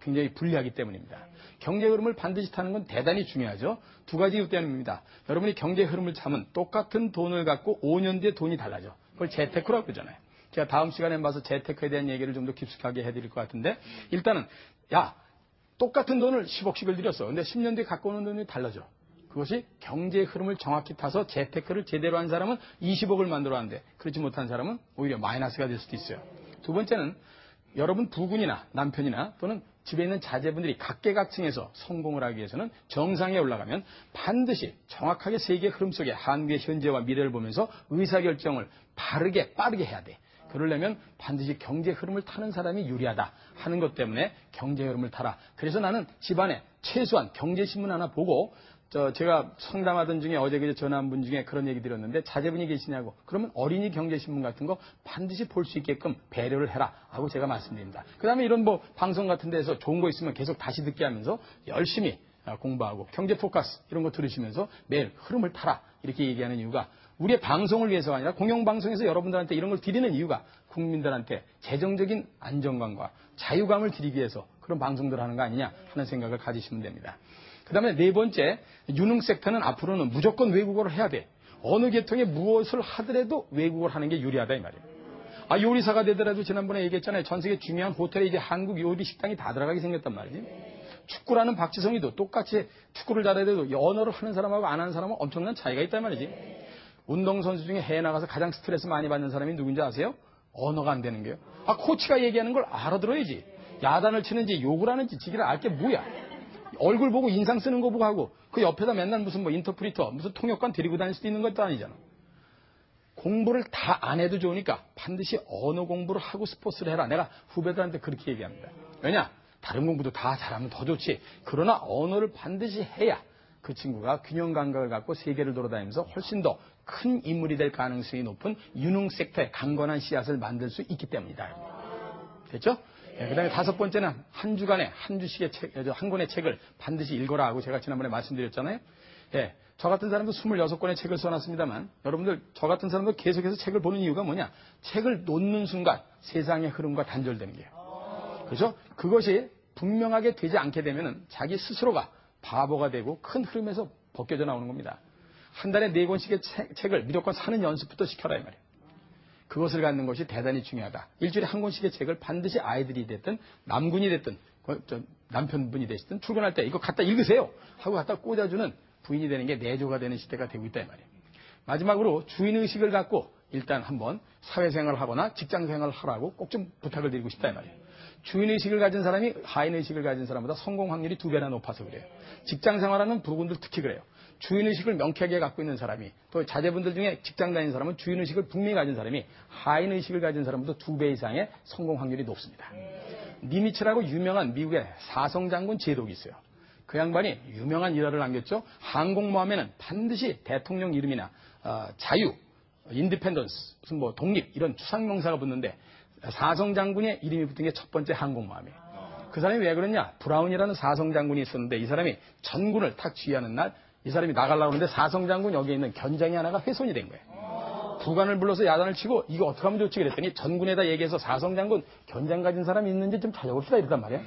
굉장히 불리하기 때문입니다. 경제 흐름을 반드시 타는 건 대단히 중요하죠. 두 가지 이유 때문입니다. 여러분이 경제 흐름을 타면 똑같은 돈을 갖고 5년 뒤에 돈이 달라져. 그걸 재테크라고 그러잖아요. 제가 다음 시간에 봐서 재테크에 대한 얘기를 좀 더 깊숙하게 해드릴 것 같은데 일단은 똑같은 돈을 10억씩을 들였어. 근데 10년 뒤에 갖고 오는 돈이 달라져. 그것이 경제 흐름을 정확히 타서 재테크를 제대로 한 사람은 20억을 만들어왔는데 그렇지 못한 사람은 오히려 마이너스가 될 수도 있어요. 두 번째는 여러분 부군이나 남편이나 또는 집에 있는 자제분들이 각계각층에서 성공을 하기 위해서는 정상에 올라가면 반드시 정확하게 세계 흐름 속에 한국의 현재와 미래를 보면서 의사결정을 바르게 빠르게 해야 돼. 그러려면 반드시 경제 흐름을 타는 사람이 유리하다 하는 것 때문에 경제 흐름을 타라. 그래서 나는 집안에 최소한 경제신문 하나 보고 제가 상담하던 중에 어제 그제 전화한 분 중에 그런 얘기 드렸는데 자제분이 계시냐고. 그러면 어린이 경제신문 같은 거 반드시 볼 수 있게끔 배려를 해라 하고 제가 말씀드립니다. 그 다음에 이런 방송 같은 데서 좋은 거 있으면 계속 다시 듣게 하면서 열심히 공부하고 경제 포커스 이런 거 들으시면서 매일 흐름을 타라 이렇게 얘기하는 이유가 우리의 방송을 위해서가 아니라 공영방송에서 여러분들한테 이런 걸 드리는 이유가 국민들한테 재정적인 안정감과 자유감을 드리기 위해서 그런 방송들을 하는 거 아니냐 하는 생각을 가지시면 됩니다. 그 다음에 네 번째, 유능 섹터는 앞으로는 무조건 외국어를 해야 돼. 어느 계통에 무엇을 하더라도 외국어를 하는 게 유리하다 이 말이에요. 요리사가 되더라도 지난번에 얘기했잖아요. 전 세계 중요한 호텔에 이제 한국 요리 식당이 다 들어가게 생겼단 말이에요. 축구라는 박지성이도 똑같이 축구를 잘해도 언어를 하는 사람하고 안 하는 사람은 엄청난 차이가 있단 말이지. 운동선수 중에 해외 나가서 가장 스트레스 많이 받는 사람이 누군지 아세요? 언어가 안 되는 게요. 코치가 얘기하는 걸 알아들어야지. 야단을 치는지 욕을 하는지 지기를 알 게 뭐야. 얼굴 보고 인상 쓰는 거 보고 하고 그 옆에다 맨날 무슨 인터프리터 무슨 통역관 데리고 다닐 수도 있는 것도 아니잖아. 공부를 다 안 해도 좋으니까 반드시 언어 공부를 하고 스포츠를 해라. 내가 후배들한테 그렇게 얘기합니다. 왜냐? 다른 공부도 다 잘하면 더 좋지. 그러나 언어를 반드시 해야 그 친구가 균형 감각을 갖고 세계를 돌아다니면서 훨씬 더 큰 인물이 될 가능성이 높은 유능 섹터의 강건한 씨앗을 만들 수 있기 때문이다. 됐죠? 그 다음에 다섯 번째는 한 주간에 한 주씩의 한 권의 책을 반드시 읽어라 하고 제가 지난번에 말씀드렸잖아요. 저 같은 사람도 26권의 책을 써놨습니다만 여러분들 저 같은 사람도 계속해서 책을 보는 이유가 뭐냐? 책을 놓는 순간 세상의 흐름과 단절되는 거예요. 그렇죠? 그것이 분명하게 되지 않게 되면 자기 스스로가 바보가 되고 큰 흐름에서 벗겨져 나오는 겁니다. 한 달에 4권씩의 책을 무조건 사는 연습부터 시켜라 이 말이에요. 그것을 갖는 것이 대단히 중요하다. 일주일에 한 권씩의 책을 반드시 아이들이 됐든 남군이 됐든 남편분이 되시든 출근할 때 이거 갖다 읽으세요 하고 갖다 꽂아주는 부인이 되는 게 내조가 되는 시대가 되고 있다 이 말이에요. 마지막으로 주인의식을 갖고 일단 한번 사회생활을 하거나 직장생활을 하라고 꼭 좀 부탁을 드리고 싶다 이 말이에요. 주인의식을 가진 사람이 하인의식을 가진 사람보다 성공 확률이 2배나 높아서 그래요. 직장생활하는 부군들 특히 그래요. 주인의식을 명쾌하게 갖고 있는 사람이 또 자제분들 중에 직장 다니는 사람은 주인의식을 분명히 가진 사람이 하인의식을 가진 사람보다 2배 이상의 성공 확률이 높습니다. 니미츠라고 유명한 미국의 사성장군 제독이 있어요. 그 양반이 유명한 일화를 남겼죠. 항공모함에는 반드시 대통령 이름이나 자유, 인디펜던스, 무슨 독립 이런 추상명사가 붙는데 사성 장군의 이름이 붙은 게 첫 번째 항공모함이에요. 그 사람이 왜 그러냐? 브라운이라는 사성 장군이 있었는데 이 사람이 전군을 탁 쥐하는 날 이 사람이 나가려고 하는데 사성 장군 여기에 있는 견장이 하나가 훼손이 된 거예요. 부관을 불러서 야단을 치고 이거 어떻게 하면 좋지 그랬더니 전군에다 얘기해서 사성 장군 견장 가진 사람이 있는지 좀 찾아봅시다 이랬단 말이야.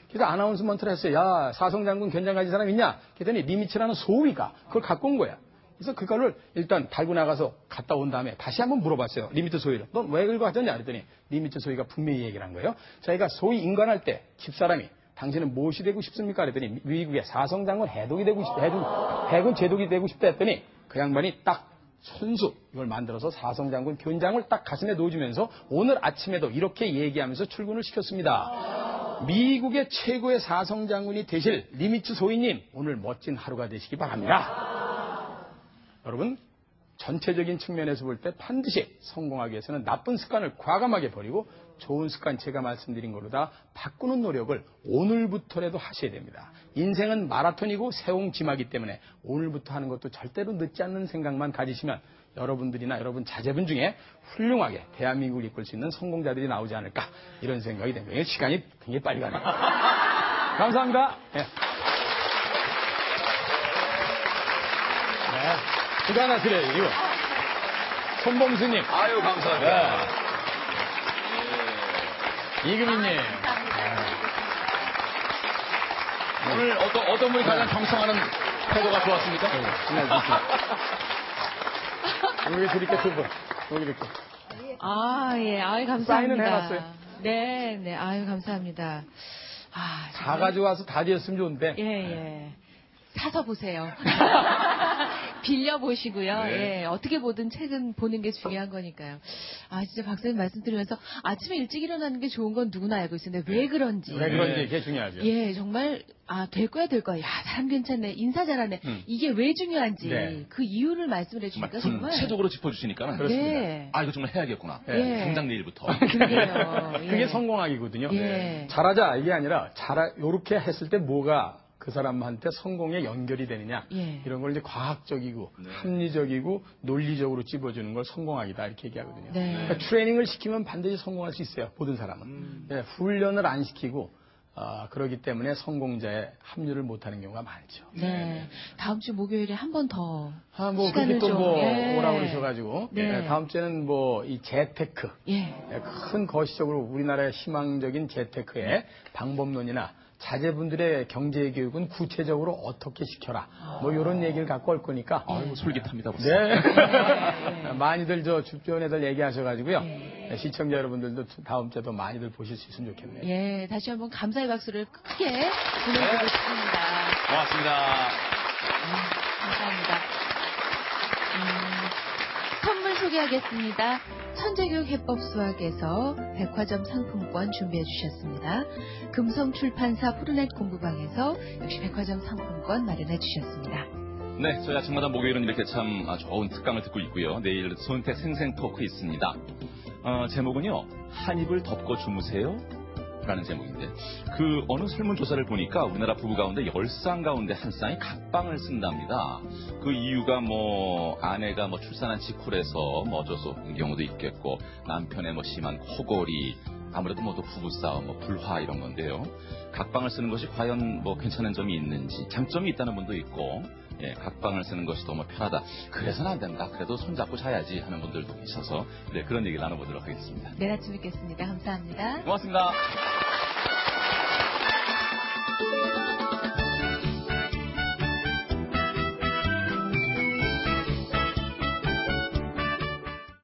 그래서 아나운스먼트를 했어요. 야, 사성 장군 견장 가진 사람 있냐? 그랬더니 리미츠라는 소위가 그걸 갖고 온 거야. 그래서 그거를 일단 달고 나가서 갔다 온 다음에 다시 한번 물어봤어요. 리미츠 소위를. 넌 왜 그걸 갔더냐? 그랬더니 리미츠 소위가 분명히 얘기를 한 거예요. 자기가 소위 인관할 때 집사람이 당신은 무엇이 되고 싶습니까? 그랬더니 미국의 사성 장군 해독이 되고 싶다. 해군 제독이 되고 싶다 했더니 그 양반이 딱 손수 이걸 만들어서 사성 장군 견장을 딱 가슴에 놓아주면서 오늘 아침에도 이렇게 얘기하면서 출근을 시켰습니다. 미국의 최고의 사성 장군이 되실 리미츠 소위님 오늘 멋진 하루가 되시기 바랍니다. 여러분 전체적인 측면에서 볼 때 반드시 성공하기 위해서는 나쁜 습관을 과감하게 버리고 좋은 습관 제가 말씀드린 걸로 다 바꾸는 노력을 오늘부터라도 하셔야 됩니다. 인생은 마라톤이고 세옹지마기 때문에 오늘부터 하는 것도 절대로 늦지 않는 생각만 가지시면 여러분들이나 여러분 자제분 중에 훌륭하게 대한민국을 이끌 수 있는 성공자들이 나오지 않을까 이런 생각이 됩니다. 시간이 굉장히 빨리 가네요. 감사합니다. 네. 이거 하나 드려요. 이거. 손범수님. 아유, 감사합니다. 네. 이금희님. 오늘 어떤 분이 가장 경청하는 태도가 좋았습니까? 여기 드릴게 두 분. 여기 이렇게. 예. 감사합니다. 사인은 해놨어요. 네. 감사합니다. 다 가져와서 다 지었으면 좋은데. 예. 사서 보세요. 빌려보시고요. 네. 예, 어떻게 보든 책은 보는 게 중요한 거니까요. 진짜 박사님 말씀드리면서 아침에 일찍 일어나는 게 좋은 건 누구나 알고 있는데 왜 그런지. 그게 중요하죠. 예, 정말, 될 거야. 야, 사람 괜찮네. 인사 잘하네. 이게 왜 중요한지. 네. 그 이유를 말씀을 해주니까 정말. 구체적으로 짚어주시니까. 그렇습니다. 예. 이거 정말 해야겠구나. 예. 당장 내일부터. 그러게요. 그게 예. 성공하기거든요. 예. 잘하자 이게 아니라 요렇게 했을 때 뭐가 그 사람한테 성공에 연결이 되느냐 예. 이런 걸 이제 과학적이고 합리적이고 논리적으로 찝어주는 걸 성공하기다 이렇게 얘기하거든요. 네. 그러니까 트레이닝을 시키면 반드시 성공할 수 있어요. 모든 사람은. 예, 훈련을 안 시키고 그러기 때문에 성공자의 합류를 못하는 경우가 많죠. 네. 다음 주 목요일에 한 번 더. 그렇게 시간을 또 좀, 오라고 그러셔가지고 네. 다음 주에는 이 재테크 큰 거시적으로 우리나라의 희망적인 재테크의 방법론이나 자제분들의 경제 교육은 구체적으로 어떻게 시켜라. 이런 얘기를 갖고 올 거니까. 솔깃합니다. 벌써. 네. 많이들 주변에들 얘기하셔가지고요. 시청자 여러분들도 다음 주에도 많이들 보실 수 있으면 좋겠네요. 예, 다시 한번 감사의 박수를 크게 보내드리고 싶습니다. 고맙습니다. 감사합니다. 선물 소개하겠습니다. 천재교육 해법 수학에서 백화점 상품권 준비해 주셨습니다. 금성출판사 푸르넷 공부방에서 역시 백화점 상품권 마련해 주셨습니다. 네, 저희 아침마다 목요일은 이렇게 참 좋은 특강을 듣고 있고요. 내일 손택 생생 토크 있습니다. 제목은요, 한 입을 덮고 주무세요? 라는 제목인데, 어느 설문조사를 보니까 우리나라 부부 가운데 10쌍 가운데 한 쌍이 각방을 쓴답니다. 그 이유가 아내가 출산한 직후라서 어쩔 수 없는 경우도 있겠고, 남편의 심한 코골이, 아무래도 또 부부싸움, 불화 이런 건데요. 각방을 쓰는 것이 과연 괜찮은 점이 있는지, 장점이 있다는 분도 있고, 예, 각방을 쓰는 것이 너무 편하다. 그래서는 안 된다. 그래도 손잡고 자야지 하는 분들도 계셔서, 네, 그런 얘기를 나눠보도록 하겠습니다. 내일 아침 뵙겠습니다. 감사합니다. 고맙습니다.